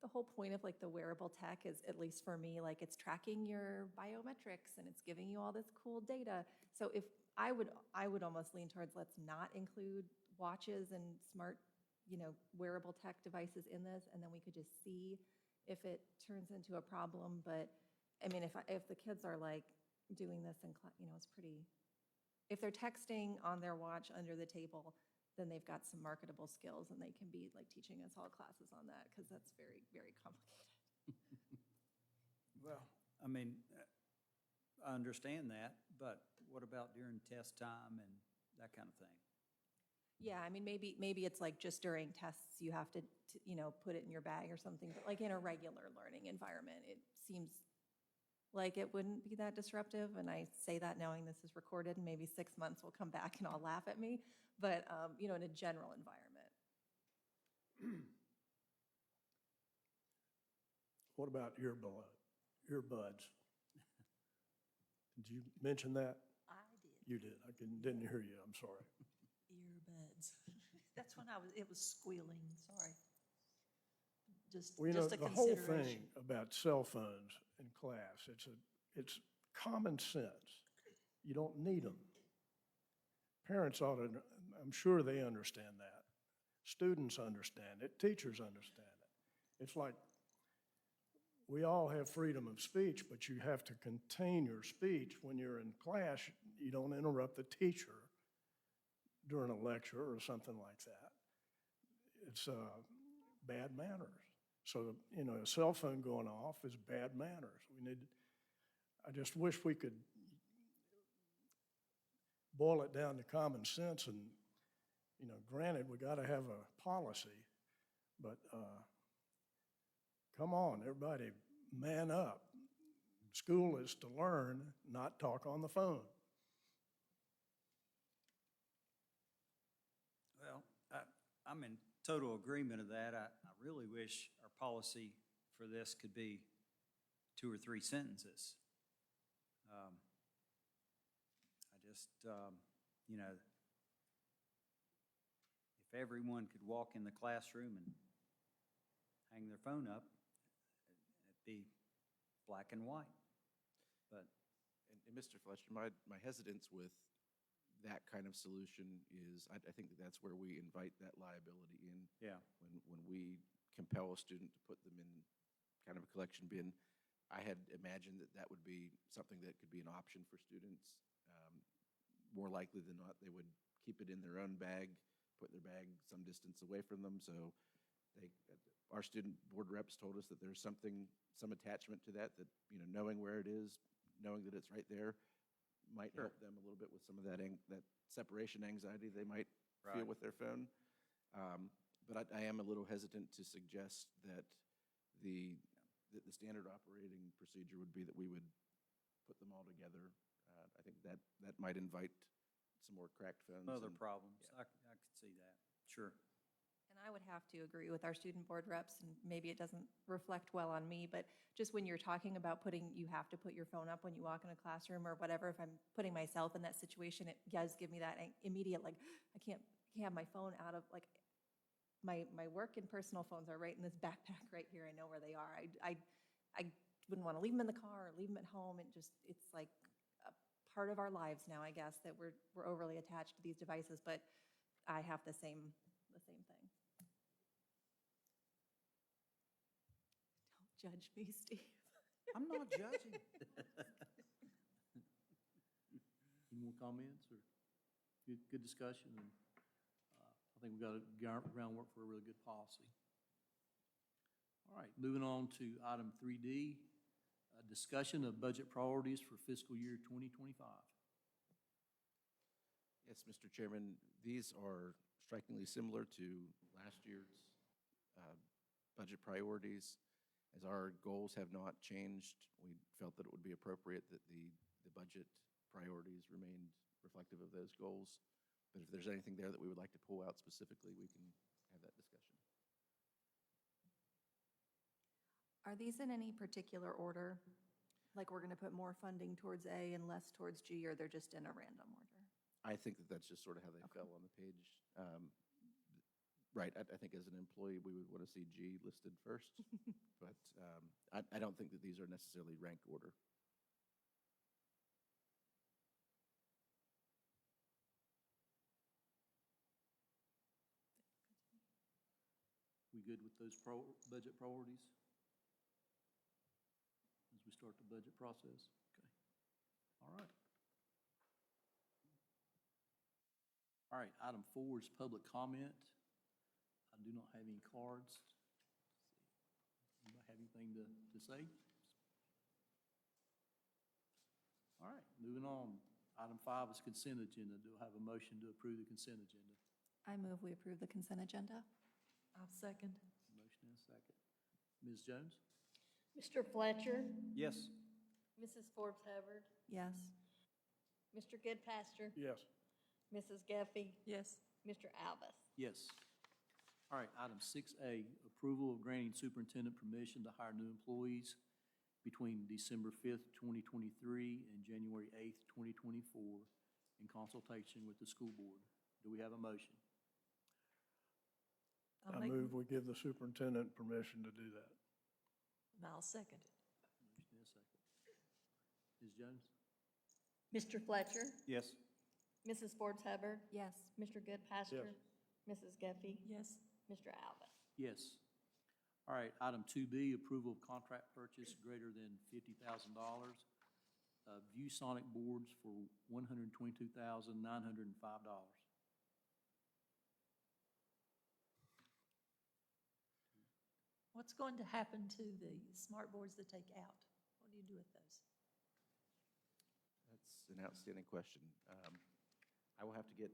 the whole point of the wearable tech is, at least for me, it's tracking your biometrics and it's giving you all this cool data. So if I would almost lean towards, let's not include watches and smart, wearable tech devices in this, and then we could just see if it turns into a problem. But I mean, if the kids are doing this in class, it's pretty. If they're texting on their watch under the table, then they've got some marketable skills, and they can be teaching us all classes on that, because that's very, very complicated. Well, I mean, I understand that, but what about during test time and that kind of thing? Yeah, I mean, maybe it's like just during tests, you have to, put it in your bag or something, but like in a regular learning environment, it seems like it wouldn't be that disruptive. And I say that knowing this is recorded, and maybe 6 months will come back and all laugh at me, but, in a general environment. What about earbuds? Did you mention that? I did. You did. I didn't hear you. I'm sorry. Earbuds. That's when it was squealing, sorry. Well, you know, Just a the whole consideration. thing about cell phones in class, it's common sense. You don't need them. Parents ought to, I'm sure they understand that. Students understand it. Teachers understand it. It's like, we all have freedom of speech, but you have to contain your speech. When you're in class, you don't interrupt the teacher during a lecture or something like that. It's bad manners. So, a cell phone going off is bad manners. I just wish we could boil it down to common sense and, granted, we got to have a policy, but come on, everybody, man up. School is to learn, not talk on the phone. Well, I'm in total agreement of that. I really wish our policy for this could be 2 or 3 sentences. I just, if everyone could walk in the classroom and hang their phone up, it'd be black and white. But And Mr. Fletcher, my hesitance with that kind of solution is, I think that's where we invite that liability in. yeah, When we compel a student to put them in kind of a collection bin, I had imagined that would be something that could be an option for students. More likely than not, they would keep it in their own bag, put their bag some distance away from them. So our student board reps told us that there's some attachment to that, knowing where it is, knowing that it's right there, might help them a little bit with some of that separation anxiety they might feel with their phone. But I am a little hesitant to suggest that the standard operating procedure would be that we would put them all together. I think that might invite some more cracked phones. other problems. Yeah. I could see that, sure. And I would have to agree with our student board reps, and maybe it doesn't reflect well on me, but just when you're talking about you have to put your phone up when you walk in a classroom or whatever, if I'm putting myself in that situation, it does give me that immediate, like, I can't have my phone out of, like, my work and personal phones are right in this backpack right here. I know where they are. I wouldn't want to leave them in the car or leave them at home. It's like a part of our lives now, I guess, that we're overly attached to these devices, but I have the same thing. Don't judge me, Steve. I'm not judging. Any more comments or good discussion? And I think we got a groundwork for a really good policy. All right, moving on to item 3D, a discussion of budget priorities for fiscal year 2025. Yes, Mr. Chairman, these are strikingly similar to last year's budget priorities. As our goals have not changed, we felt that it would be appropriate that the budget priorities remained reflective of those goals. But if there's anything there that we would like to pull out specifically, we can have that discussion. Are these in any particular order? Like we're going to put more funding towards A and less towards G, or they're just in a random order? I think that that's just sort of how they fell on the page. Right, I think as an employee, we would want to see G listed first, but I don't think that these are necessarily rank order. We good with those budget priorities as we start the budget process? Okay. All right. All right, item 4 is public comment. I do not have any cards. Anybody have anything to say? All right, moving on. Item 5 is consent agenda. Do I have a motion to approve the consent agenda? I move we approve the consent agenda. I'll second. Motion and a second. Ms. Jones? Mr. Fletcher, Yes. Mrs. Forbes Hubbard, Yes. Mr. Goodpaster, Yes. Mrs. Guffey, Yes. Mr. Alvis. Yes. All right, item 6A, approval of granting superintendent permission to hire new employees between December 5th, 2023 and January 8th, 2024 in consultation with the school board. Do we have a motion? I move we give the superintendent permission to do that. And I'll second it. Motion and a second. Ms. Jones? Mr. Fletcher, Yes. Mrs. Forbes Hubbard, Yes. Mr. Goodpaster, Mrs. Guffey, Yes. Mr. Alvis. Yes. All right, item 2B, approval of contract purchase greater than $50,000. ViewSonic boards for $122,905. What's going to happen to the smart boards that take out? What do you do with those? That's an outstanding question. I will have to get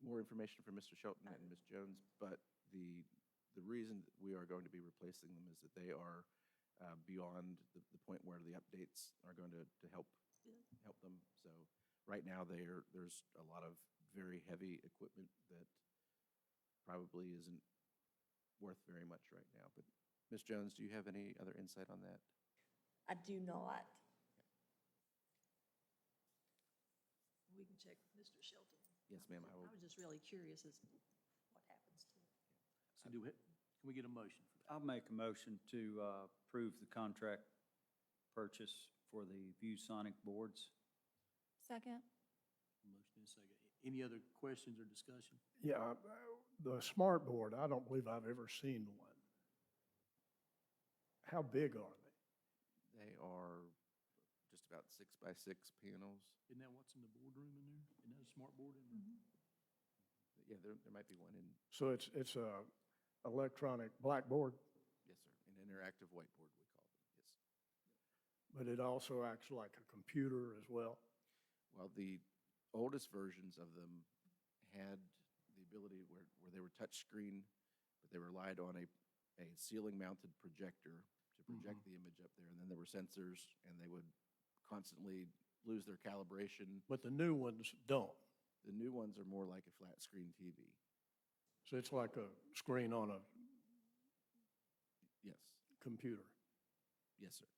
more information from Mr. Shelton and Ms. Jones, but the reason that we are going to be replacing them is that they are beyond the point where the updates are going to help them. So right now, there's a lot of very heavy equipment that probably isn't worth very much right now. But Ms. Jones, do you have any other insight on that? I do not. We can check with Mr. Shelton. Yes, ma'am, I will. I was just really curious as to what happens to it. So can we get a motion for that? I'll make a motion to approve the contract purchase for the ViewSonic boards. Second? Motion and a second. Any other questions or discussion? Yeah, the smart board, I don't believe I've ever seen one. How big are they? They are just about 6 by 6 panels. Isn't that what's in the boardroom in there? Isn't that a smart board in there? Yeah, there might be one in, So it's a electronic blackboard, yes, sir, an interactive whiteboard, we call them, yes. but it also acts like a computer as well. Well, the oldest versions of them had the ability where they were touch screen, but they relied on a ceiling-mounted projector to project the image up there, and then there were sensors, and they would constantly lose their calibration. But the new ones don't. The new ones are more like a flat-screen TV. So it's like a screen on a Yes, computer. yes, sir.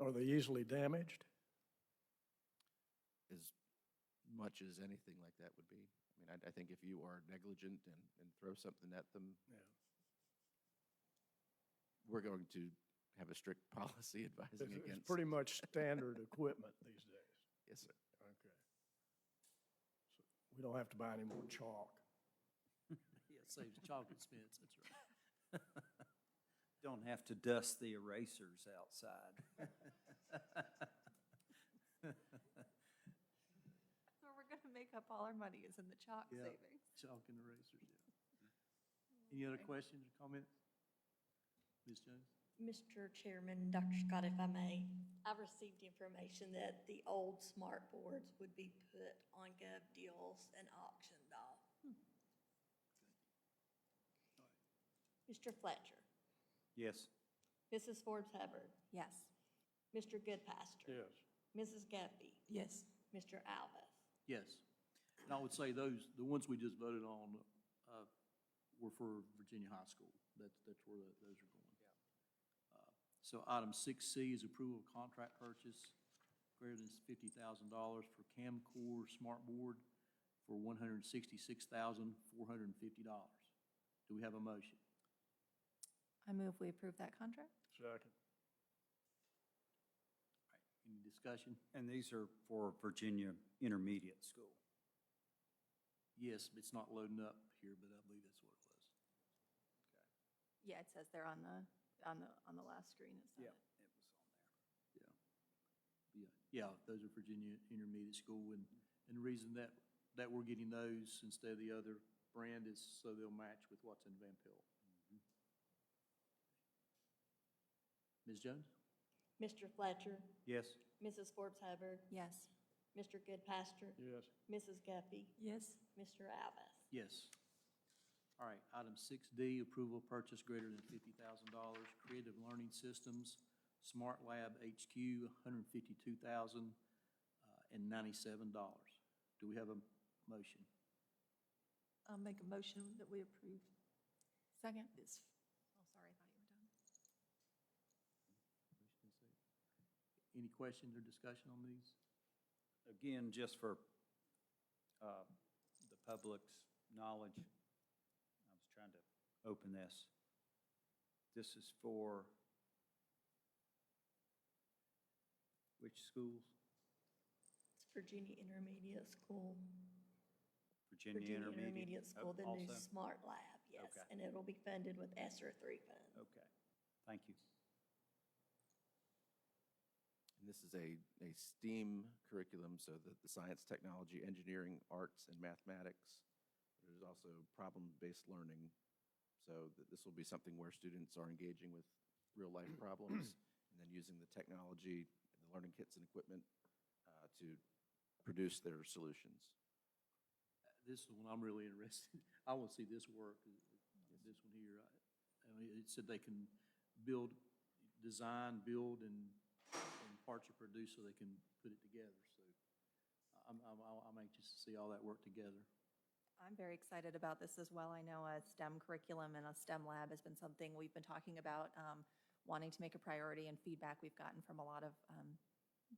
Are they easily damaged? As much as anything like that would be. I mean, I think if you are negligent and throw something at them, Yeah. we're going to have a strict policy advising It's against. pretty much standard equipment these days. Yes, sir. Okay. So we don't have to buy any more chalk. Yeah, it saves chalk expense, that's right. Don't have to dust the erasers outside. So we're going to make up all our money is in the chalk Yeah. savings. Chalk and erasers, yeah. Any other questions or comments? Ms. Jones? Mr. Chairman, Dr. Scott, if I may, I've received information that the old smart boards would be put on Gov Deals and auctioned off. Mr. Fletcher, Yes. Mrs. Forbes Hubbard, Yes. Mr. Goodpaster. Yes. Mrs. Guffey, Yes. Mr. Alvis. Yes. And I would say the ones we just voted on were for Virginia High School. That's where those are going. So item 6C is approval of contract purchase greater than $50,000 for Camcore Smart Board for $166,450. Do we have a motion? I move we approve that contract. Second. All right, any discussion? And these are for Virginia Intermediate School. Yes, it's not loading up here, but I believe that's what it was. Yeah, it says there on the last screen. It's not Yeah, it. it was on there. Yeah, those are Virginia Intermediate School, and the reason that we're getting those instead of the other brand is so they'll match with what's in Van Pelt. Ms. Jones? Mr. Fletcher, Yes. Mrs. Forbes Hubbard, Yes. Mr. Goodpaster, Yes. Mrs. Guppy, Yes. Mr. Alves. Yes. All right, item 6D, approval of purchase greater than $50,000, Creative Learning Systems, Smart Lab HQ, $152,097. Do we have a motion? I'll make a motion that we approve Second. this. Oh, sorry, I thought you were done. Any questions or discussion on these? Again, just for the public's knowledge, I was trying to open this. This is for which schools? It's Virginia Intermediate School. Virginia Intermediate? School, the new Also? Smart Lab, yes. Okay. And it'll be funded with ESSER 3 funds. Okay, thank you. And this is a STEAM curriculum, so that the science, technology, engineering, arts, and mathematics. There's also problem-based learning, so that this will be something where students are engaging with real-life problems and then using the technology, the learning kits and equipment to produce their solutions. This is one I'm really interested. I want to see this work, this one here. I mean, it said they can build, design, build, and parts are produced so they can put it together. So I'm anxious to see all that work together. I'm very excited about this as well. I know a STEM curriculum and a STEM lab has been something we've been talking about, wanting to make a priority, and feedback we've gotten from a lot of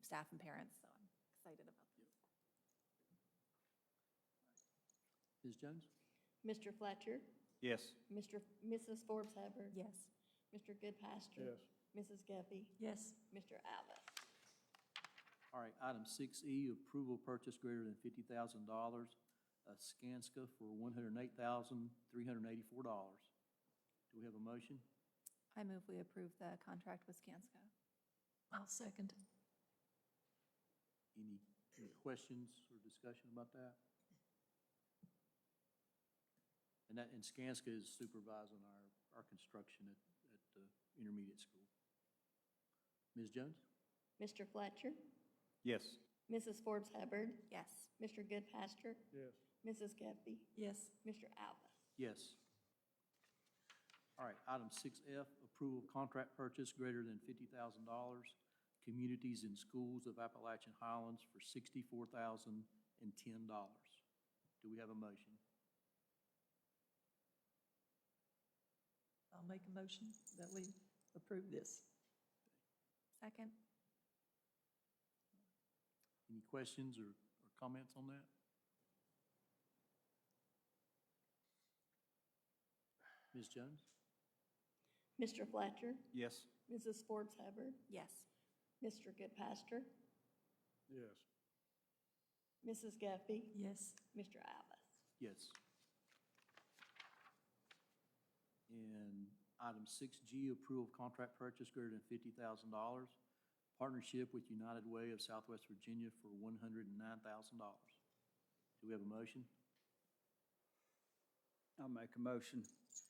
staff and parents, so I'm excited about this. Ms. Jones? Mr. Fletcher, Yes. Mrs. Forbes Hubbard. Yes. Mr. Goodpaster. Yes. Mrs. Guppy, Yes. Mr. Alves. All right, item 6E, approval purchase greater than $50,000, Skanska for $108,384. Do we have a motion? I move we approve the contract with Skanska. I'll second. Any questions or discussion about that? And Skanska is supervising our construction at the intermediate school. Ms. Jones? Mr. Fletcher, Yes. Mrs. Forbes Hubbard, Yes. Mr. Goodpaster, Yes. Mrs. Guppy, Yes. Mr. Alves. Yes. All right, item 6F, approval of contract purchase greater than $50,000, Communities in Schools of Appalachian Highlands for $64,010. Do we have a motion? I'll make a motion that we approve this. Second. Any questions or comments on that? Ms. Jones? Mr. Fletcher, Yes. Mrs. Forbes Hubbard, Yes. Mr. Goodpaster, Yes. Mrs. Guppy, Yes. Mr. Alves. Yes. And item 6G, approval of contract purchase greater than $50,000, partnership with United Way of Southwest Virginia for $109,000. Do we have a motion? I'll make a motion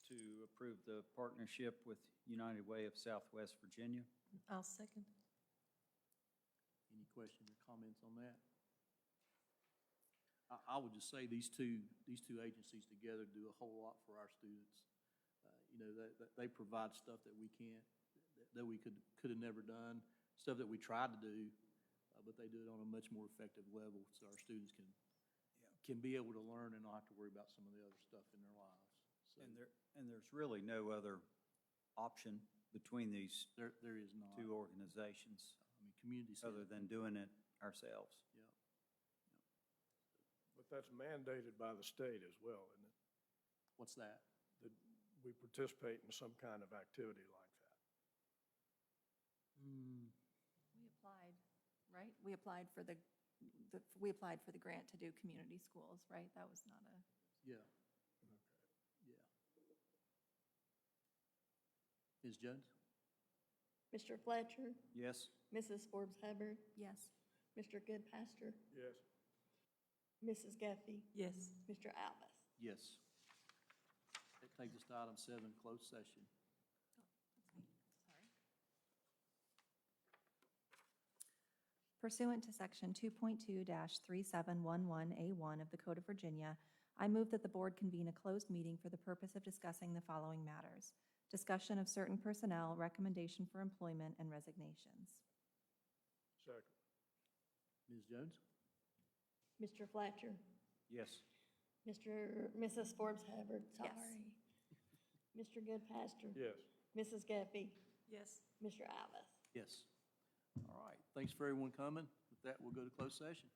to approve the partnership with United Way of Southwest Virginia. I'll second. Any questions or comments on that? I would just say these two agencies together do a whole lot for our students. You know, they provide stuff that we can't, that we could have never done, stuff that we tried to do, but they do it on a much more effective level, so our students can be able to learn and not have to worry about some of the other stuff in their lives. So And there's really no other option between these there is not. two organizations I mean, community other than doing it ourselves. Yeah. But that's mandated by the state as well, isn't it? What's that? That we participate in some kind of activity like that. We applied, right? We applied for the grant to do community schools, right? That was not a, Yeah. Yeah. Ms. Jones? Mr. Fletcher, Yes. Mrs. Forbes Hubbard, yes. Mr. Goodpaster, Yes. Mrs. Guppy, Yes. Mr. Alves. Yes. That takes us to item 7, closed session. That's me, sorry. Pursuant to Section 2.2-3711A1 of the Code of Virginia, I move that the board convene a closed meeting for the purpose of discussing the following matters: discussion of certain personnel, recommendation for employment, and resignations. Second. Ms. Jones? Mr. Fletcher? Yes. Mrs. Forbes Hubbard, Yes. sorry. Mr. Goodpaster? Yes. Mrs. Guppy? Yes. Mr. Alvis? Yes. All right, thanks for everyone coming. With that, we'll go to closed session.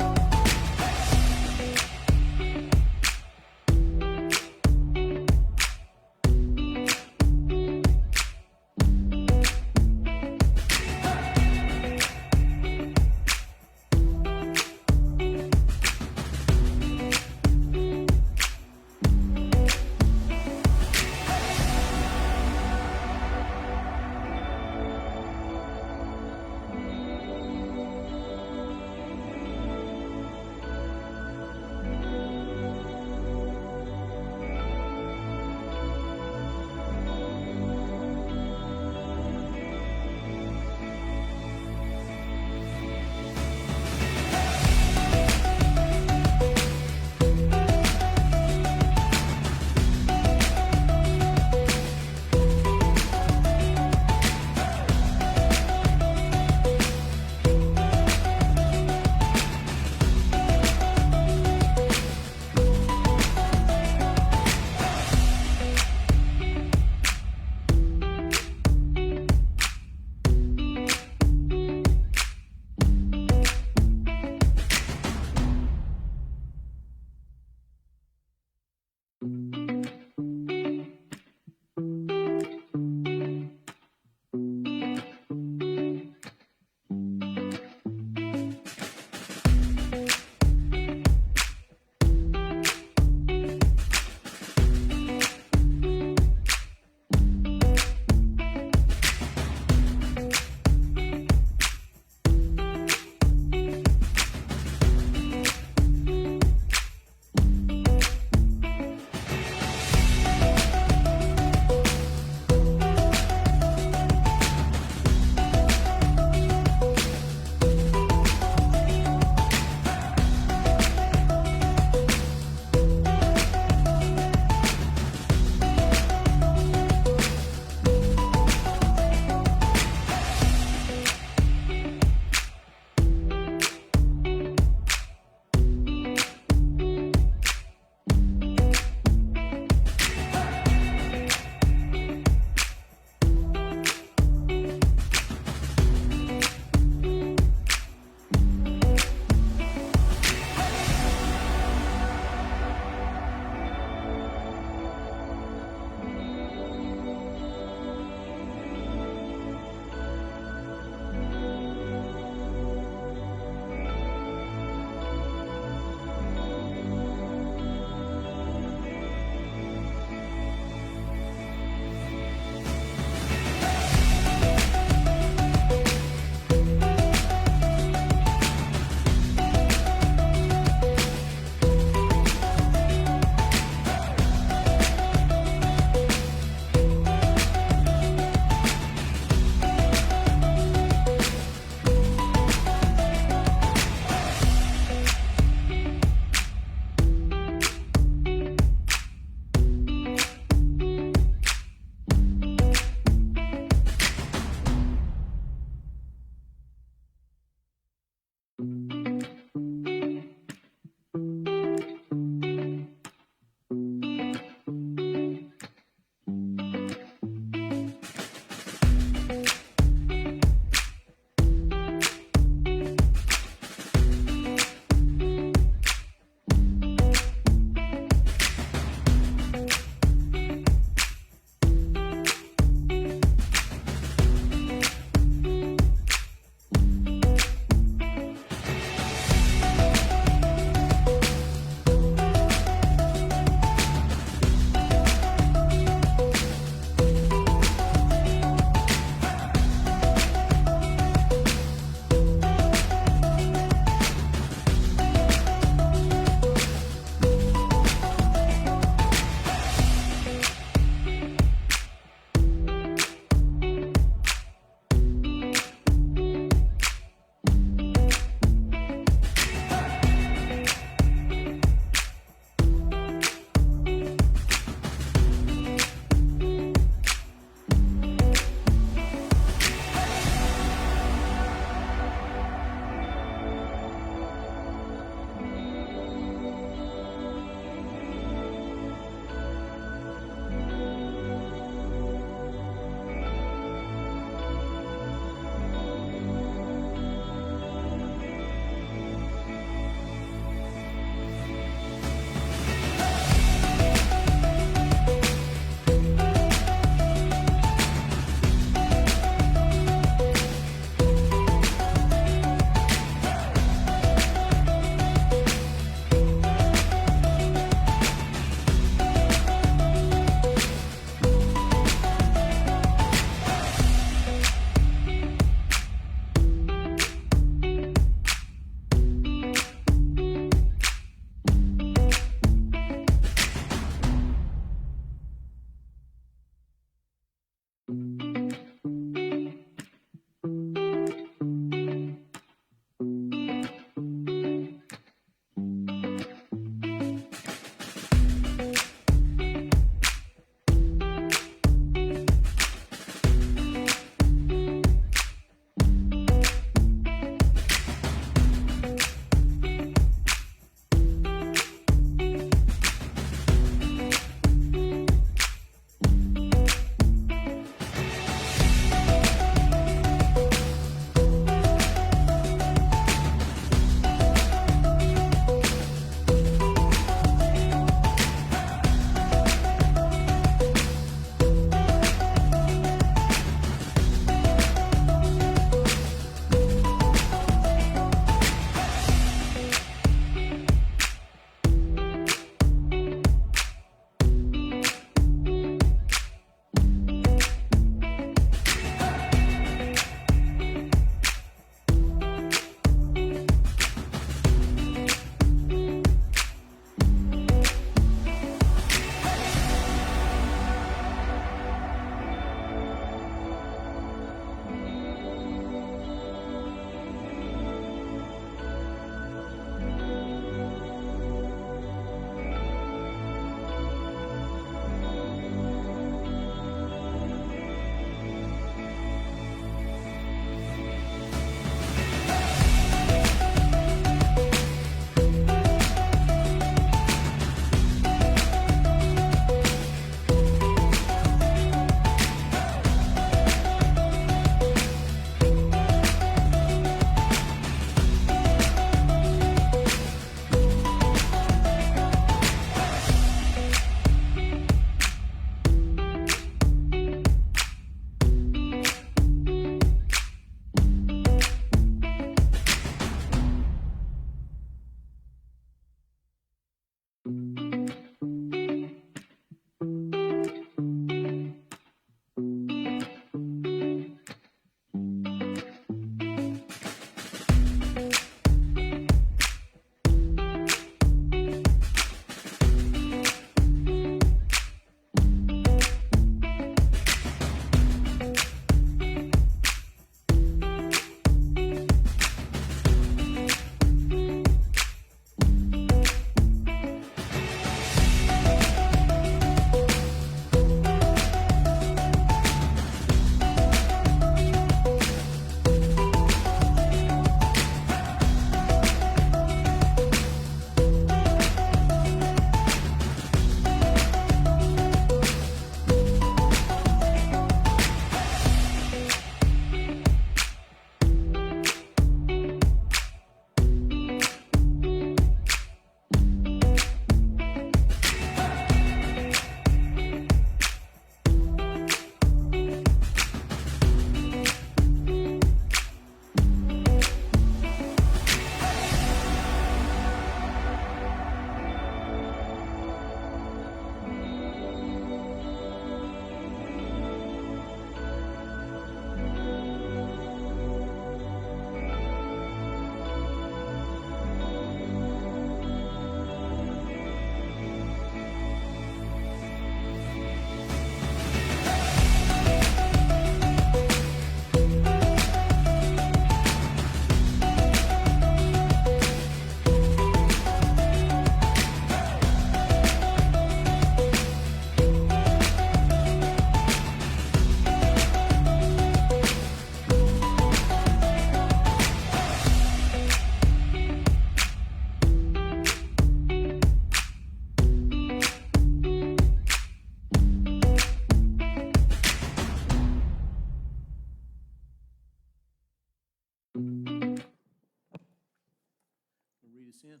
us in.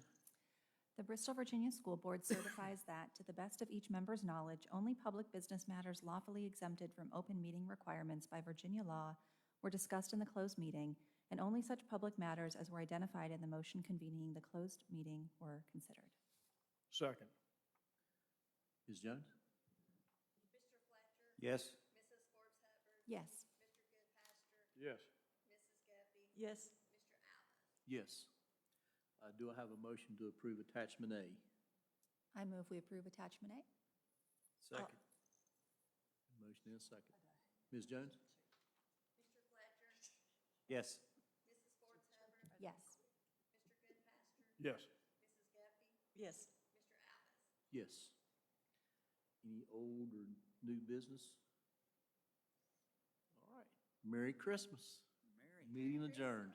The Bristol, Virginia School Board certifies that, to the best of each member's knowledge, only public business matters lawfully exempted from open meeting requirements by Virginia law were discussed in the closed meeting, and only such public matters as were identified in the motion convening the closed meeting were considered. Second. Ms. Jones? Mr. Fletcher? Yes? Mrs. Forbes Hubbard? Yes. Mr. Goodpaster? Yes. Mrs. Guppy? Yes. Mr. Allen? Yes. Do I have a motion to approve attachment A? I move we approve attachment A. Second. Motion and a second. Ms. Jones? Mr. Fletcher? Yes. Mrs. Forbes Hubbard? Yes. Mr. Goodpaster? Yes. Mrs. Guppy? Yes. Mr. Allen? Yes. Any old or new business? All right. Merry Christmas. Meeting adjourned.